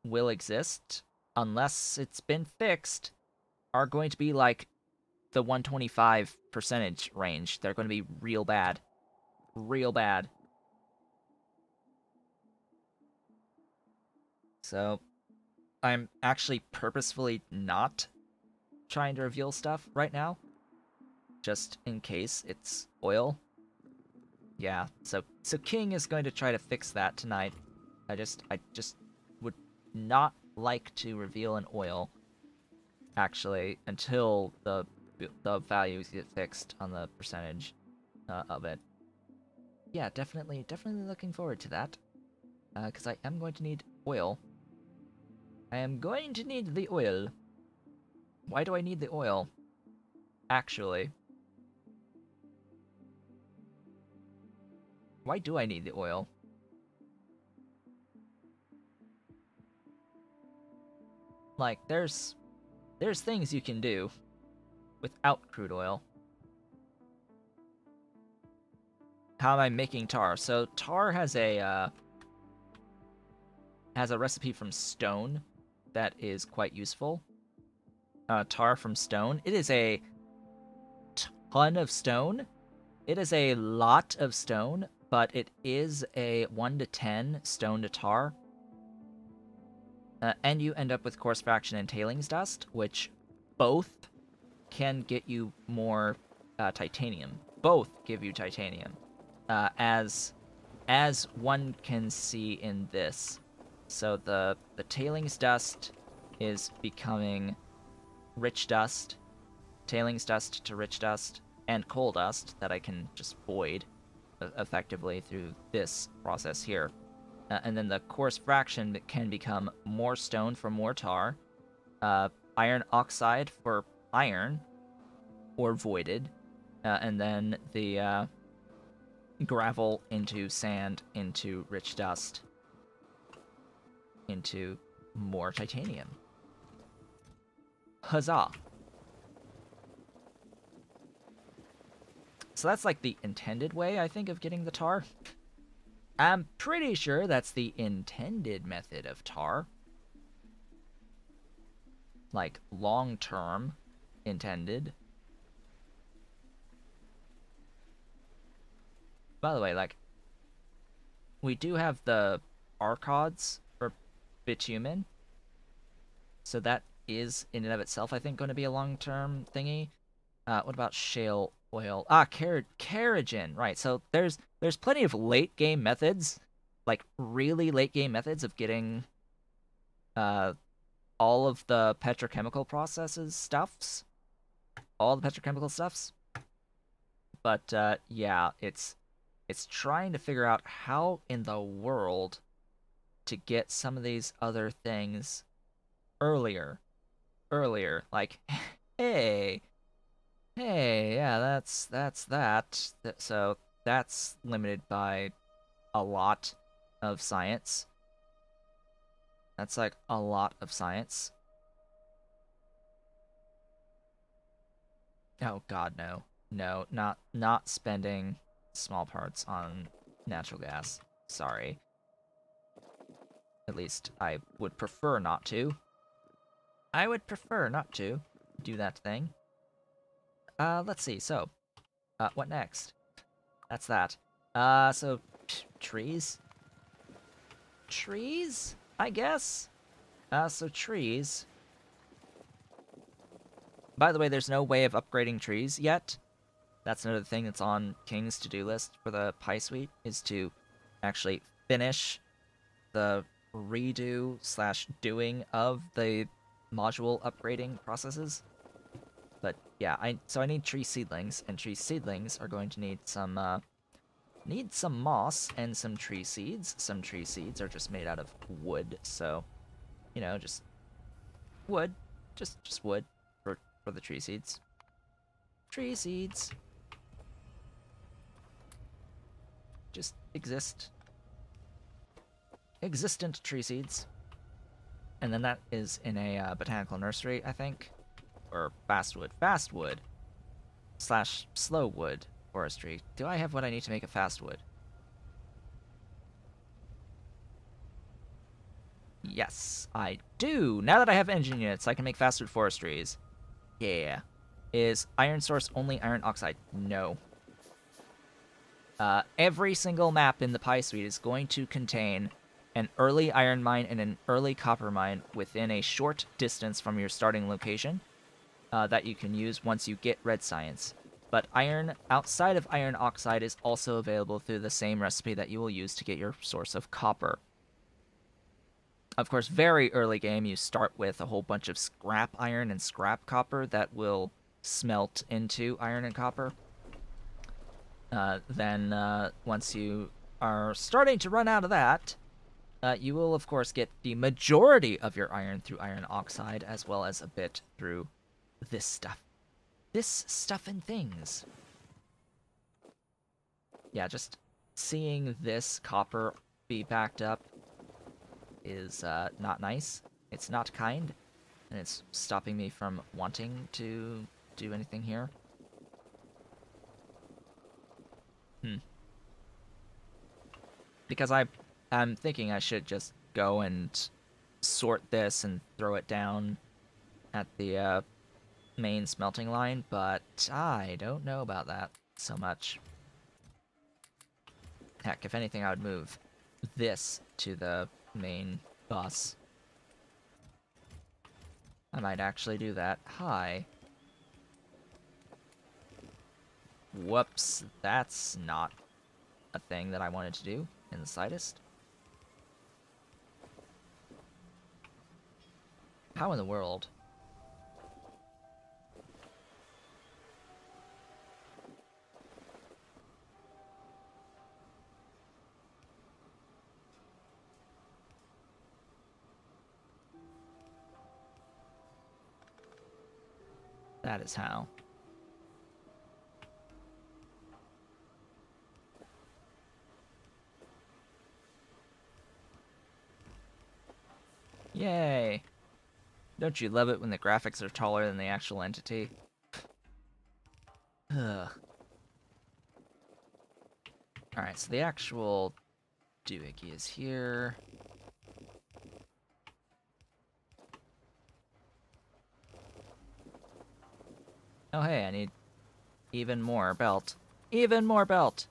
will exist, unless it's been fixed, are going to be like the 125% range. They're going to be real bad. Real bad. So, I'm actually purposefully not trying to reveal stuff right now, just in case it's oil. Yeah, so King is going to try to fix that tonight. I just would not like to reveal an oil, actually, until the values get fixed on the percentage of it. Yeah, definitely looking forward to that, because I am going to need oil. I am going to need the oil. Why do I need the oil? Actually, why do I need the oil? Like, there's things you can do without crude oil. How am I making tar? So tar has a recipe from stone that is quite useful. Tar from stone. It is a ton of stone. It is a lot of stone, but it is a 1 to 10 stone to tar. And you end up with coarse fraction and tailings dust, which both can get you more titanium. Both give you titanium, as one can see in this. So the tailings dust is becoming rich dust, tailings dust to rich dust, and coal dust that I can just void effectively through this process here. And then the coarse fraction can become more stone for more tar, iron oxide for iron, or voided, and then the gravel into sand, into rich dust, into more titanium. Huzzah! So that's like the intended way, I think, of getting the tar. I'm pretty sure that's the intended method of tar. Like, long-term intended. By the way, like, we do have the archods for bitumen. So that is, in and of itself, I think, going to be a long-term thingy. What about shale oil? Kerogen. Right. So there's plenty of late game methods, like really late game methods of getting all of the petrochemical processes stuffs, all the petrochemical stuffs. But yeah, it's trying to figure out how in the world to get some of these other things earlier. Like, hey, yeah, that's that. So that's limited by a lot of science. That's like a lot of science. Oh god, no. No, not spending small parts on natural gas. Sorry. At least I would prefer not to. I would prefer not to do that thing. Let's see. So, what next? That's that. So trees? Trees, I guess? So trees. By the way, there's no way of upgrading trees yet. That's another thing that's on King's to-do list for the Pi Suite, is to actually finish the redo/doing of the module upgrading processes. But yeah, so I need tree seedlings, and tree seedlings are going to need some moss and some tree seeds. Some tree seeds are just made out of wood, so just wood. Just wood for the tree seeds. Tree seeds. Just exist. Existent tree seeds. And then that is in a botanical nursery, I think. Or fastwood. Fastwood / slow wood forestry. Do I have what I need to make a fastwood? Yes, I do. Now that I have engine units, I can make fastwood forestries. Yeah. Is iron source only iron oxide? No. Every single map in the Pi Suite is going to contain an early iron mine and an early copper mine within a short distance from your starting location that you can use once you get red science. But iron outside of iron oxide is also available through the same recipe that you will use to get your source of copper. Of course, very early game, you start with a whole bunch of scrap iron and scrap copper that will smelt into iron and copper. Then once you are starting to run out of that, you will, of course, get the majority of your iron through iron oxide, as well as a bit through this stuff. This stuff and things. Yeah, just seeing this copper be backed up is not nice. It's not kind, and it's stopping me from wanting to do anything here. Because I'm thinking I should just go and sort this and throw it down at the main smelting line, but I don't know about that so much. Heck, if anything, I would move this to the main bus. I might actually do that. Hi. Whoops, that's not a thing that I wanted to do in the slightest. How in the world? That is how. Yay! Don't you love it when the graphics are taller than the actual entity? Ugh. Alright, so the actual doohickey is here. Oh hey, I need even more belt. Even more belt!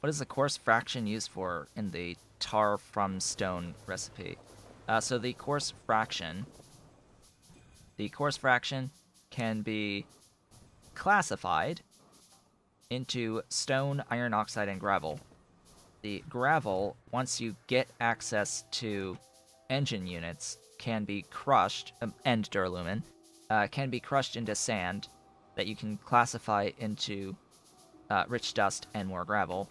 What is the coarse fraction used for in the tar from stone recipe? So the coarse fraction can be classified into stone, iron oxide, and gravel. The gravel, once you get access to engine units, can be crushed, and duralumin, can be crushed into sand that you can classify into rich dust and more gravel.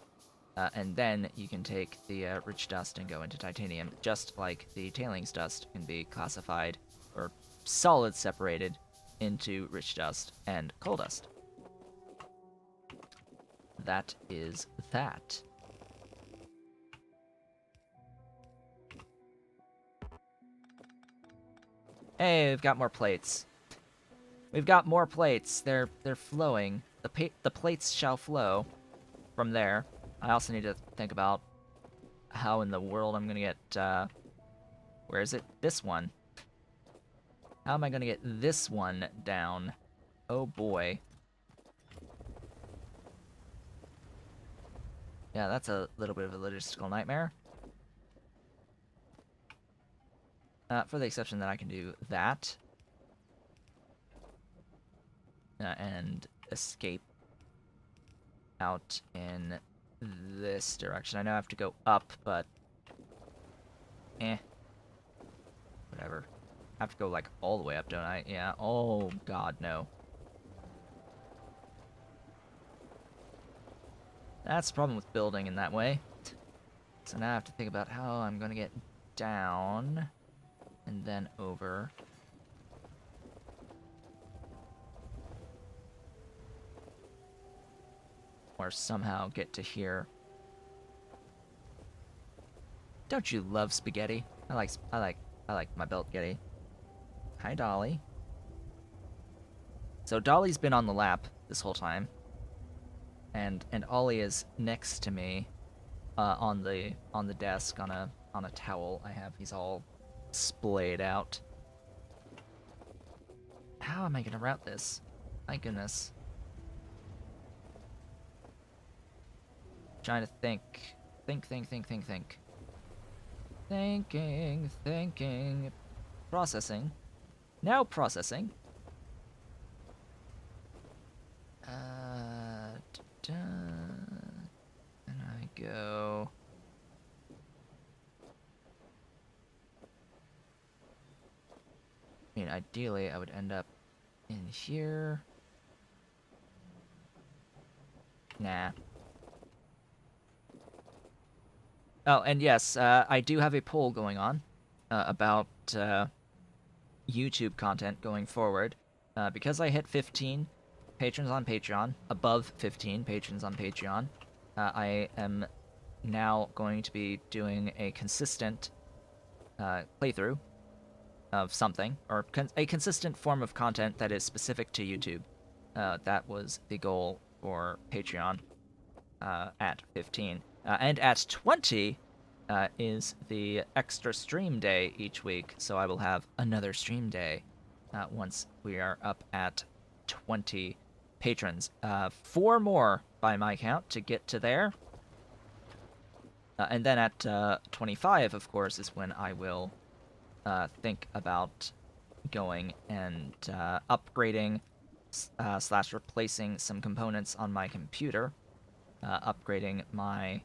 And then you can take the rich dust and go into titanium, just like the tailings dust can be classified, or solid separated, into rich dust and coal dust. That is that. Hey, we've got more plates. We've got more plates. They're flowing. The plates shall flow from there. I also need to think about how in the world I'm gonna get, where is it? This one. How am I gonna get this one down? Oh boy. Yeah, that's a little bit of a logistical nightmare. For the exception that I can do that. And escape out in this direction. I know I have to go up, but whatever. I have to go like all the way up, don't I? Yeah. Oh god, no. That's the problem with building in that way. So now I have to think about how I'm gonna get down. and then over. Or somehow get to here. Don't you love spaghetti? I like my Beltgetti. Hi, Dolly. So Dolly's been on the lap this whole time, and Ollie is next to me, on the desk on a towel I have. He's all splayed out. How am I gonna route this? My goodness. Trying to think. Think. Thinking. Processing. Now processing. And I go. I mean, ideally, I would end up in here. Nah. Oh, and yes, I do have a poll going on about YouTube content going forward. Because I hit 15 patrons on Patreon, above 15 patrons on Patreon, I am now going to be doing a consistent playthrough of something, or a consistent form of content that is specific to YouTube. That was the goal for Patreon at 15. And at 20 is the extra stream day each week, so I will have another stream day once we are up at 20 patrons. 4 more by my count to get to there. And then at 25, of course, is when I will think about going and upgrading slash replacing some components on my computer, upgrading my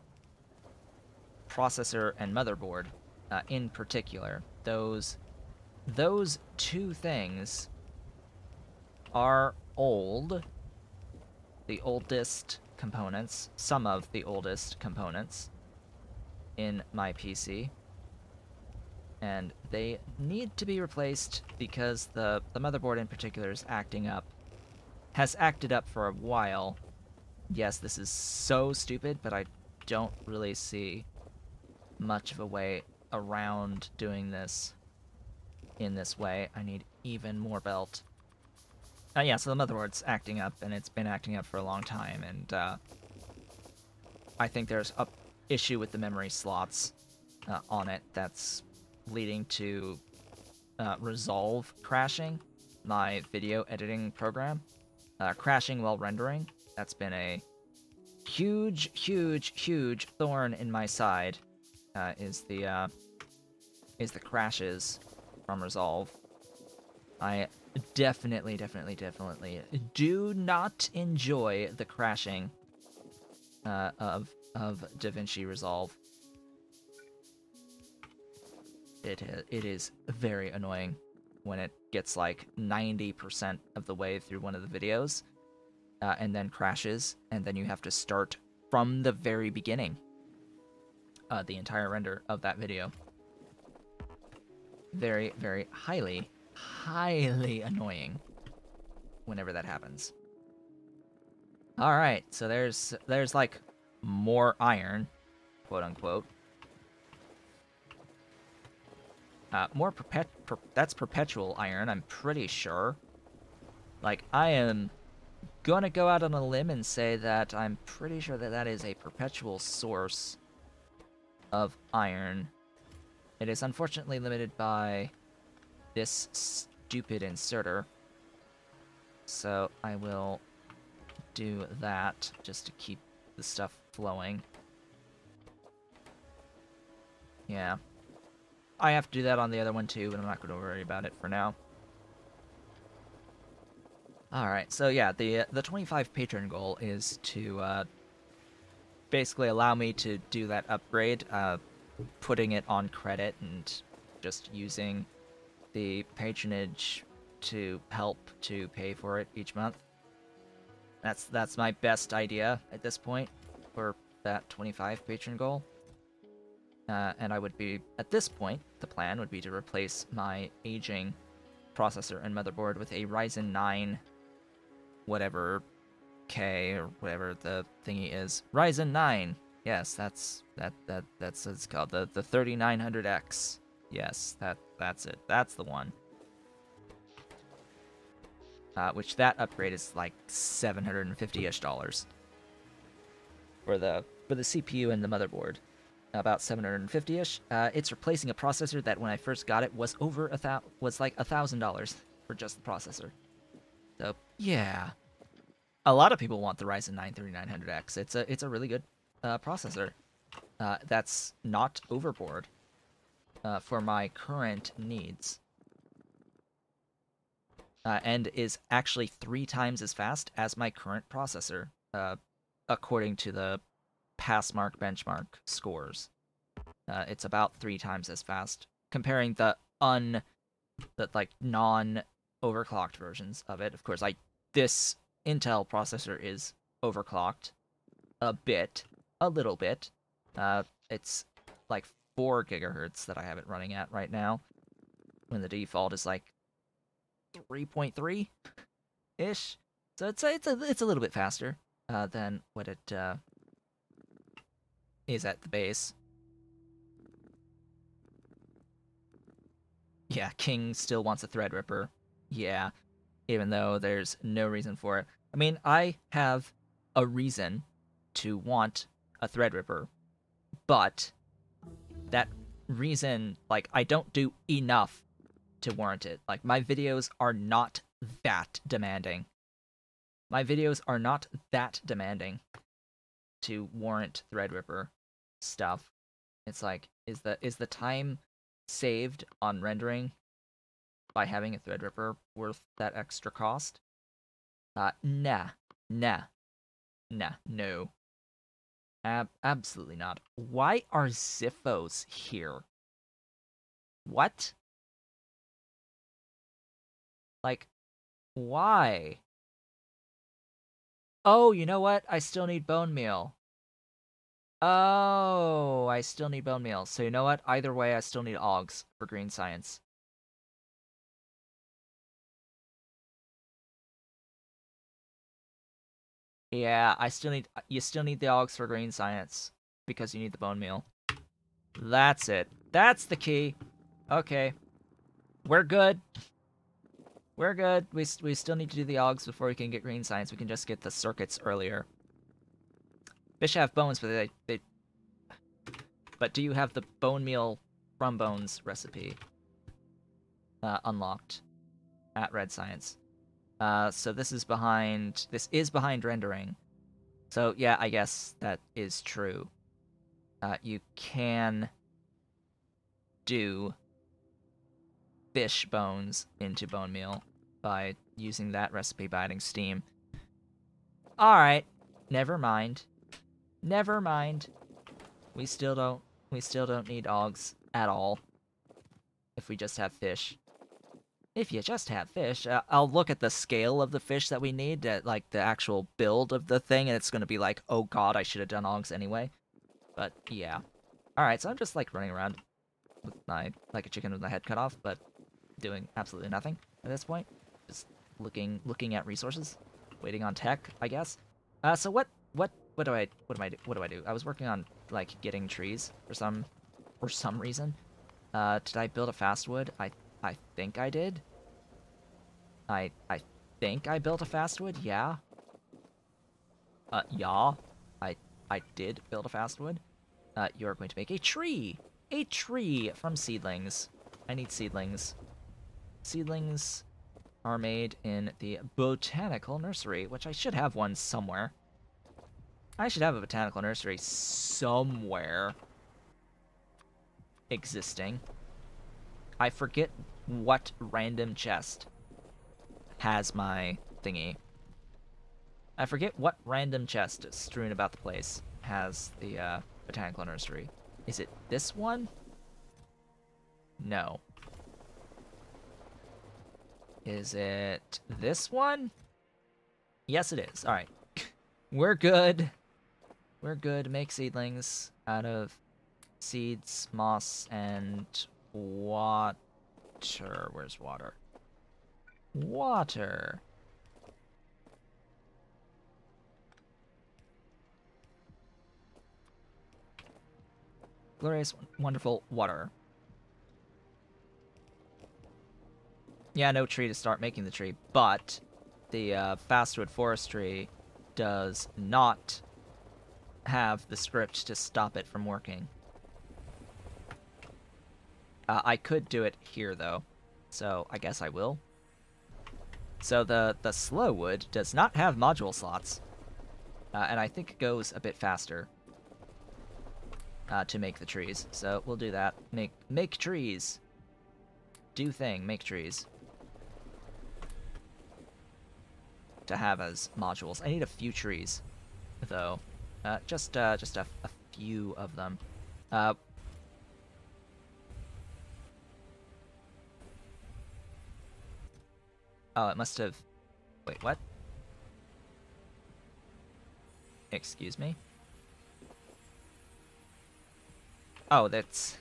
processor and motherboard in particular. Those 2 things are old. The oldest components, some of the oldest components in my PC. And they need to be replaced because the motherboard in particular is acting up. Has acted up for a while. Yes, this is so stupid, but I don't really see much of a way around doing this in this way. I need even more belt. Yeah, so the motherboard's acting up, and it's been acting up for a long time, and I think there's a issue with the memory slots on it that's leading to Resolve crashing, my video editing program, crashing while rendering. That's been a huge thorn in my side. Is the crashes from Resolve. I definitely do not enjoy the crashing of DaVinci Resolve. It is very annoying when it gets like 90% of the way through one of the videos, and then crashes, and then you have to start from the very beginning. The entire render of that video. Very highly annoying whenever that happens. Alright, so there's like more iron, quote unquote. That's perpetual iron, I'm pretty sure. Like, I am gonna go out on a limb and say that I'm pretty sure that is a perpetual source of iron. It is unfortunately limited by this stupid inserter, so I will do that just to keep the stuff flowing. Yeah. I have to do that on the other one too, but I'm not going to worry about it for now. Alright, so yeah, the 25 patron goal is to basically allow me to do that upgrade, putting it on credit and just using the patronage to help to pay for it each month. That's my best idea at this point for that 25 patron goal. And I would be, at this point, the plan would be to replace my aging processor and motherboard with a Ryzen 9 whatever K or whatever the thingy is. Ryzen 9. Yes, that's what it's called. The 3900X. Yes, that's it. That's the one. Which that upgrade is like $750-ish for the CPU and the motherboard. About 750-ish. It's replacing a processor that when I first got it was was like $1,000 for just the processor. So yeah, a lot of people want the Ryzen 9 3900X. It's a really good processor. That's not overboard for my current needs. And is actually 3 times as fast as my current processor, according to the Passmark benchmark scores. It's about 3 times as fast, comparing the non-overclocked versions of it. Of course, this Intel processor is overclocked a little bit. It's like 4 gigahertz that I have it running at right now, when the default is like 3.3 ish. So it's a little bit faster than what it is at the base. Yeah, King still wants a Threadripper. Yeah, even though there's no reason for it. I mean, I have a reason to want a Threadripper, but that reason, like, I don't do enough to warrant it. Like, my videos are not that demanding. My videos are not that demanding to warrant Threadripper stuff. It's like, is the time saved on rendering by having a Threadripper worth that extra cost? No. Absolutely not. Why are Ziphos here? What? Like, why? Oh, you know what? I still need bone meal. Oh, I still need bone meal. So you know what? Either way, I still need Augs for green science. Yeah, you still need the Augs for green science because you need the bone meal. That's it. That's the key. Okay. We're good. We're good. We still need to do the Augs before we can get green science. We can just get the circuits earlier. Fish have bones, but but do you have the bone meal from bones recipe unlocked at Red Science? So this is behind rendering. So yeah, I guess that is true. You can do fish bones into bone meal by using that recipe by adding steam. Alright. Never mind. Never mind. We still don't need Augs at all. If we just have fish. If you just have fish, I'll look at the scale of the fish that we need, like the actual build of the thing, and it's gonna be like, oh god, I should have done Augs anyway. But yeah. Alright, so I'm just like running around with like a chicken with my head cut off, but doing absolutely nothing at this point. Just looking at resources, waiting on tech, I guess. So what do I do? I was working on like getting trees for some reason. Did I build a fastwood? I think I did. I think I built a fastwood. Yeah. Yeah. I did build a fastwood. You're going to make a tree. A tree from seedlings. I need seedlings. Seedlings are made in the botanical nursery, which I should have one somewhere. I should have a botanical nursery somewhere existing. I forget what random chest has my thingy. I forget what random chest strewn about the place has the botanical nursery. Is it this one? No. Is it this one? Yes, it is. Alright. We're good. We're good. Make seedlings out of seeds, moss, and water. Where's water? Water. Glorious, wonderful water. Yeah, no tree to start making the tree, but the fastwood forestry does not have the script to stop it from working. I could do it here, though, so I guess I will. So the slow wood does not have module slots, and I think it goes a bit faster to make the trees. So we'll do that. Make trees. Do thing. Make trees. To have as modules. I need a few trees, though. Just a few of them. Oh, it must have... Wait, what? Excuse me? Oh, that's...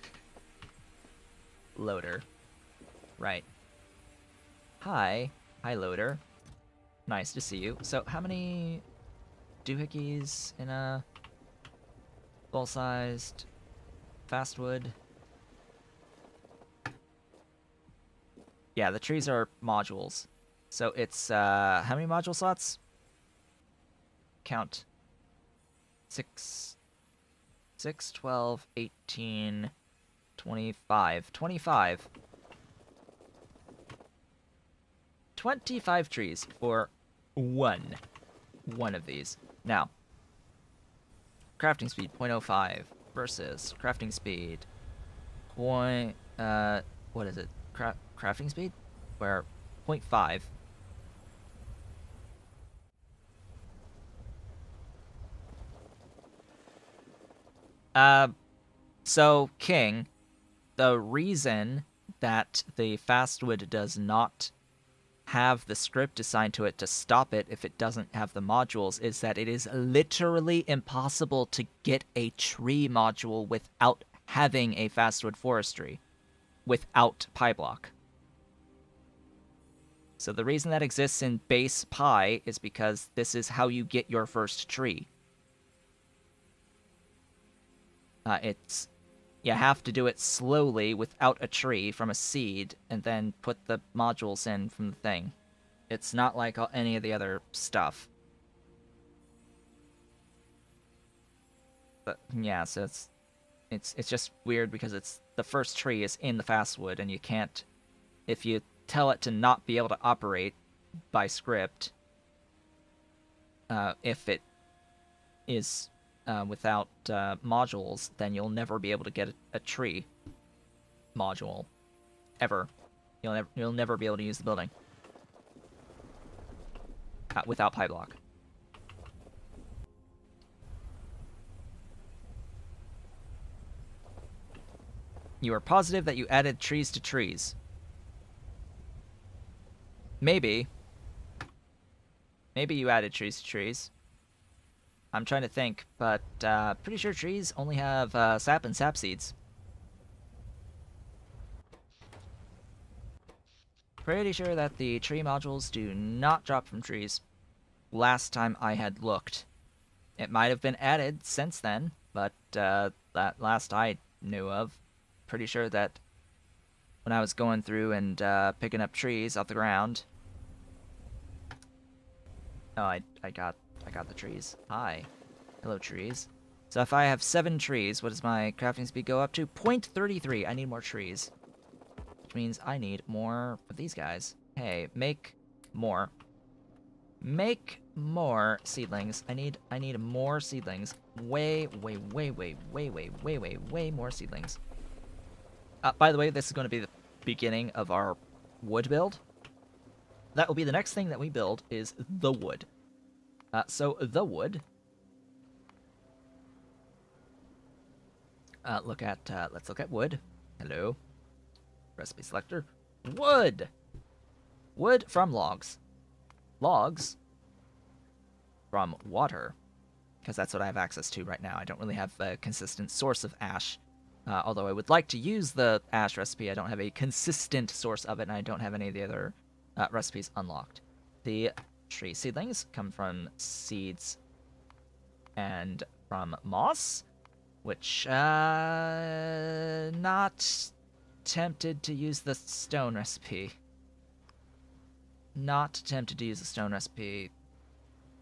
Loader. Right. Hi. Hi, Loader. Nice to see you. So, how many doohickeys in a full-sized fastwood? Yeah, the trees are modules. So it's, how many module slots? Count. 6, 12, 18, 25. 25. 25 trees for one of these. Now, crafting speed 0.05 versus crafting speed what is it? Crafting speed? Where 0.5. So, King, the reason that the fastwood does not have the script assigned to it to stop it if it doesn't have the modules is that it is literally impossible to get a tree module without having a fastwood forestry, without PyBlock. So the reason that exists in base Pi is because this is how you get your first tree. You have to do it slowly without a tree from a seed, and then put the modules in from the thing. It's not like any of the other stuff. But yeah, so it's just weird because it's the first tree is in the fastwood, and you can't, if you tell it to not be able to operate by script, if it is without modules, then you'll never be able to get a tree module ever. You'll never be able to use the building without PyBlock. You are positive that you added trees to trees. Maybe. Maybe you added trees to trees. I'm trying to think, but pretty sure trees only have sap and sap seeds. Pretty sure that the tree modules do not drop from trees. Last time I had looked. It might have been added since then, but that last I knew of. Pretty sure that when I was going through and picking up trees off the ground. Oh, I got the trees. Hi. Hello, trees. So if I have 7 trees, what does my crafting speed go up to? 0.33. I need more trees. Which means I need more of these guys. Hey, make more. Make more seedlings. I need more seedlings. Way more seedlings. By the way, this is going to be the beginning of our wood build. That will be the next thing that we build is the wood. So the wood. Let's look at wood. Hello. Recipe selector. Wood! Wood from logs. Logs from water. Because that's what I have access to right now. I don't really have a consistent source of ash. Although I would like to use the ash recipe, I don't have a consistent source of it, and I don't have any of the other recipes unlocked. The tree seedlings come from seeds and from moss, which, not tempted to use the stone recipe. Not tempted to use the stone recipe,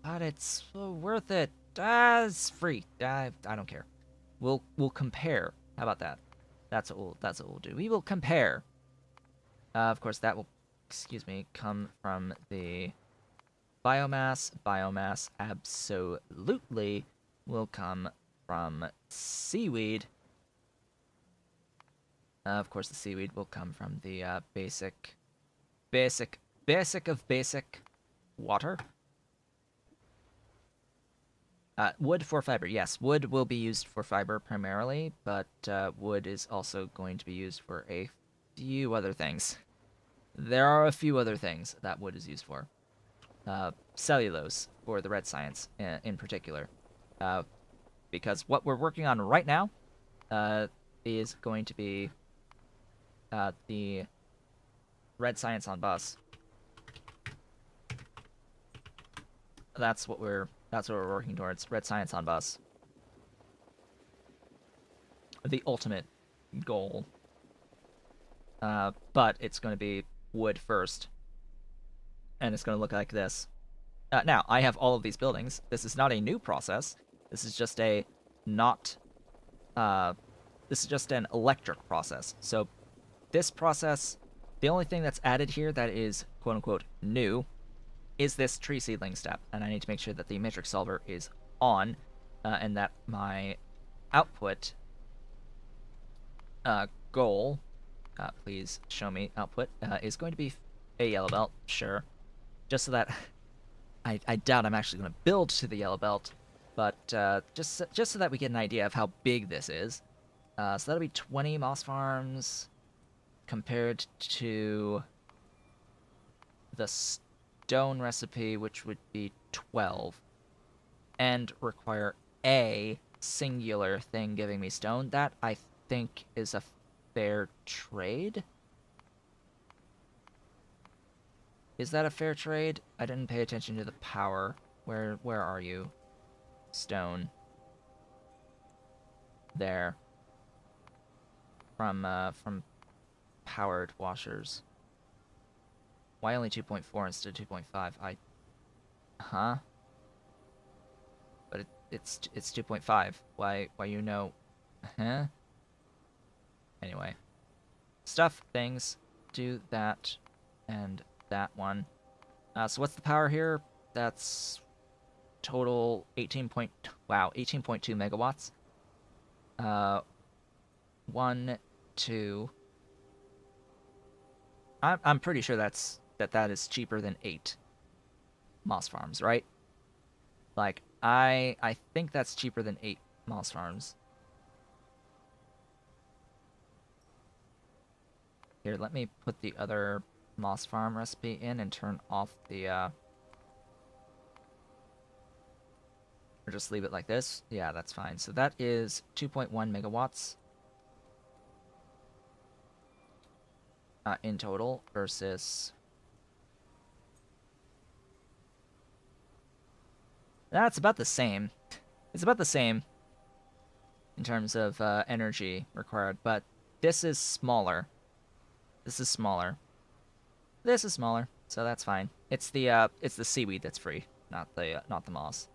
but it's worth it. It's free. I don't care. We'll compare. How about that? That's what we'll do. We will compare. Of course, that will, excuse me, come from the biomass. Biomass absolutely will come from seaweed. Of course, the seaweed will come from the basic of basic water. Wood for fiber. Yes, wood will be used for fiber primarily, but wood is also going to be used for a few other things. There are a few other things that wood is used for. Cellulose for the red science in particular. Because what we're working on right now is going to be the red science on bus. That's what we're working towards. Red science on bus. The ultimate goal. But it's going to be wood first. And it's going to look like this. Now, I have all of these buildings. This is not a new process. This is just a not... this is just an electric process. So, this process, the only thing that's added here that is quote-unquote new is this tree seedling step. And I need to make sure that the matrix solver is on, and that my output goal, please show me output, is going to be a yellow belt, sure. Just so that I doubt I'm actually going to build to the yellow belt, but just so that we get an idea of how big this is. So that'll be 20 moss farms compared to the stone recipe, which would be 12, and require a singular thing giving me stone. That, I think, is a fair trade. Is that a fair trade? I didn't pay attention to the power. Where are you? Stone. There. From powered washers. Why only 2.4 instead of 2.5? Huh? But it's 2.5. Why you know? Huh? Anyway. Stuff, things, do that, and that one. So what's the power here? That's total 18.2 megawatts. 1, 2. I'm pretty sure that is cheaper than 8 moss farms, right? Like, I think that's cheaper than 8 moss farms. Here, let me put the other moss farm recipe in and turn off the, or just leave it like this. Yeah, that's fine. So that is 2.1 megawatts in total versus... That's about the same. It's about the same in terms of energy required, but this is smaller. This is smaller. This is smaller, so that's fine. It's the seaweed that's free, not the moss.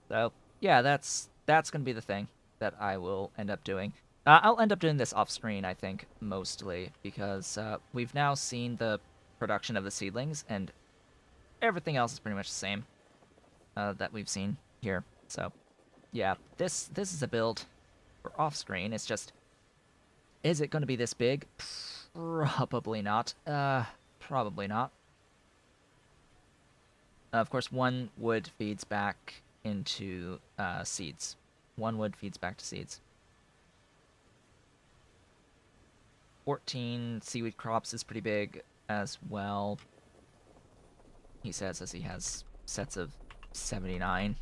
So yeah, that's gonna be the thing that I will end up doing. I'll end up doing this off screen, I think, mostly because we've now seen the production of the seedlings, and everything else is pretty much the same that we've seen here. So yeah, this is a build for off screen. It's just, is it going to be this big? Probably not. Probably not. Of course, 1 wood feeds back into seeds. 1 wood feeds back to seeds. 14 seaweed crops is pretty big as well. He says as he has sets of 79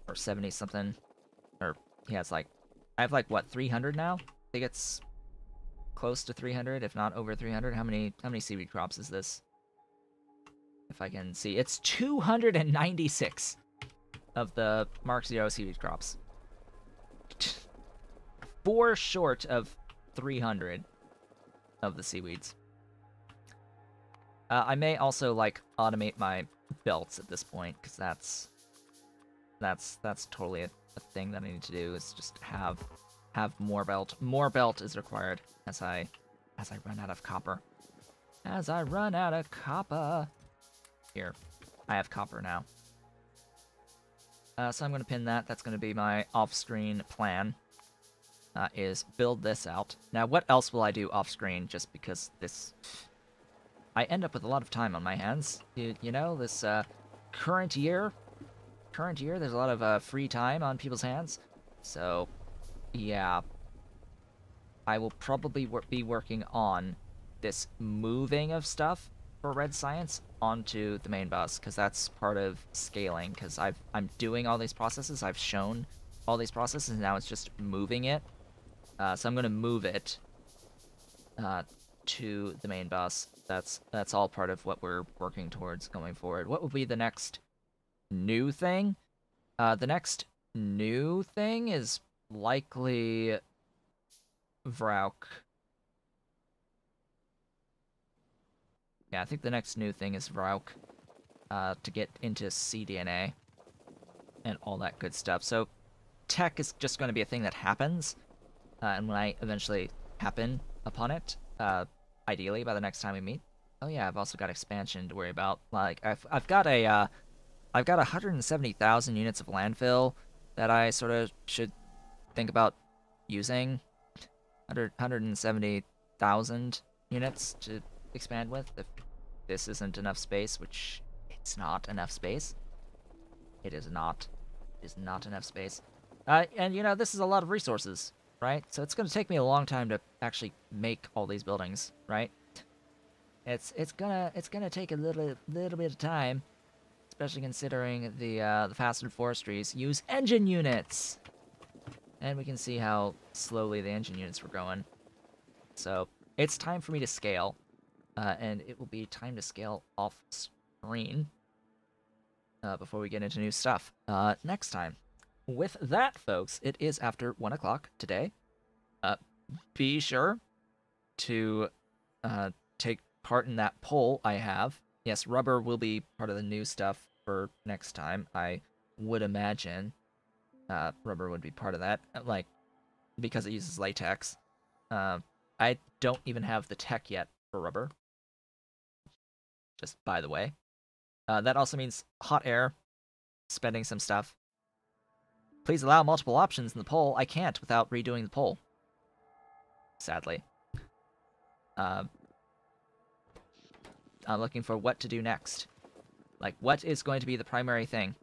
or 70 something, or he has like I have like what, 300 now? I think it's close to 300, if not over 300. How many seaweed crops is this? If I can see, it's 296 of the Mark 0 seaweed crops. 4 short of 300 of the seaweeds. I may also like automate my belts at this point, because that's totally a thing that I need to do, is just have more belt. More belt is required as I run out of copper. As I run out of copper. Here, I have copper now. So I'm going to pin that. That's going to be my off-screen plan, is build this out. Now, what else will I do off-screen, just because this... I end up with a lot of time on my hands. You know, this current year, there's a lot of free time on people's hands. So, yeah. I will probably be working on this moving of stuff for Red Science onto the main bus, because that's part of scaling, because I'm doing all these processes, I've shown all these processes, and now it's just moving it. So I'm going to move it to the main bus. That's all part of what we're working towards going forward. What will be the next new thing? The next new thing is likely Vrauk. Yeah, I think the next new thing is Vrauk, to get into cDNA and all that good stuff. So tech is just going to be a thing that happens, and when I eventually happen upon it, ideally by the next time we meet. Oh yeah, I've also got expansion to worry about. Like I've got 170,000 units of landfill that I sort of should think about using. 170,000 units to expand with, if this isn't enough space, which it's not enough space. It is not. It is not enough space. And you know, this is a lot of resources, right? So it's going to take me a long time to actually make all these buildings, right? It's gonna take a little bit of time, especially considering the fastened forestries use engine units, and we can see how slowly the engine units were going. So it's time for me to scale, and it will be time to scale off screen before we get into new stuff next time. With that, folks, it is after 1 o'clock today. Be sure to take part in that poll I have. Yes, rubber will be part of the new stuff for next time. I would imagine rubber would be part of that, like, because it uses latex. I don't even have the tech yet for rubber. Just by the way. That also means hot air, spending some stuff. Please allow multiple options in the poll. I can't without redoing the poll. Sadly. I'm looking for what to do next. Like, what is going to be the primary thing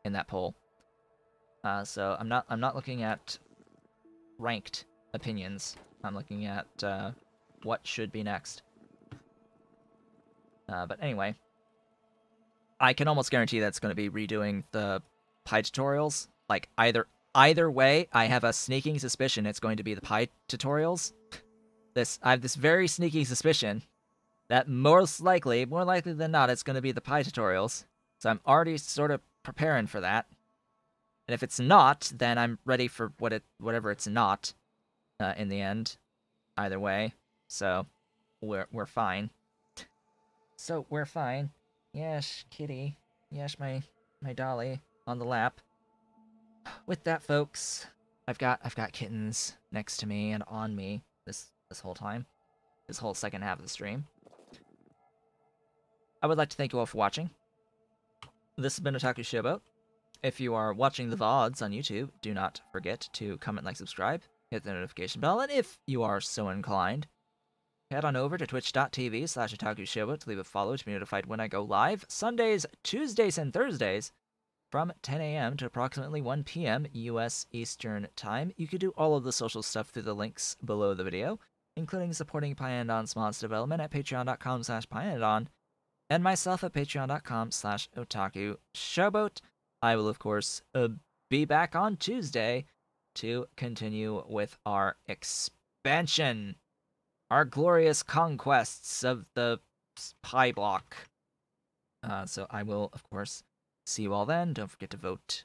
in that poll? So I'm not looking at ranked opinions. I'm looking at what should be next. But anyway, I can almost guarantee that's going to be redoing the Pi tutorials. Like, either way, I have a sneaking suspicion it's going to be the Pi tutorials. I have this very sneaking suspicion that more likely than not, it's going to be the Pi tutorials. So I'm already sort of preparing for that. And if it's not, then I'm ready for whatever it's not in the end. Either way, so we're fine. So we're fine. Yes, kitty. Yes, my dolly on the lap. With that, folks, I've got kittens next to me and on me this whole time, this whole second half of the stream. I would like to thank you all for watching. This has been Otaku Showboat. If you are watching the VODs on YouTube, do not forget to comment, like, subscribe, hit the notification bell, and if you are so inclined, head on over to twitch.tv/OtakuShowboat to leave a follow to be notified when I go live, Sundays, Tuesdays, and Thursdays, from 10 a.m. to approximately 1 p.m. U.S. Eastern Time. You can do all of the social stuff through the links below the video, including supporting Pyandon's mods development at patreon.com/Pyandon, and myself at patreon.com/OtakuShowboat. I will, of course, be back on Tuesday to continue with our expansion, our glorious conquests of the PyBlock. So I will, of course, see you all then. Don't forget to vote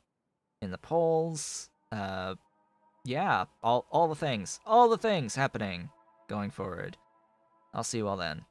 in the polls. Yeah, all the things happening going forward. I'll see you all then.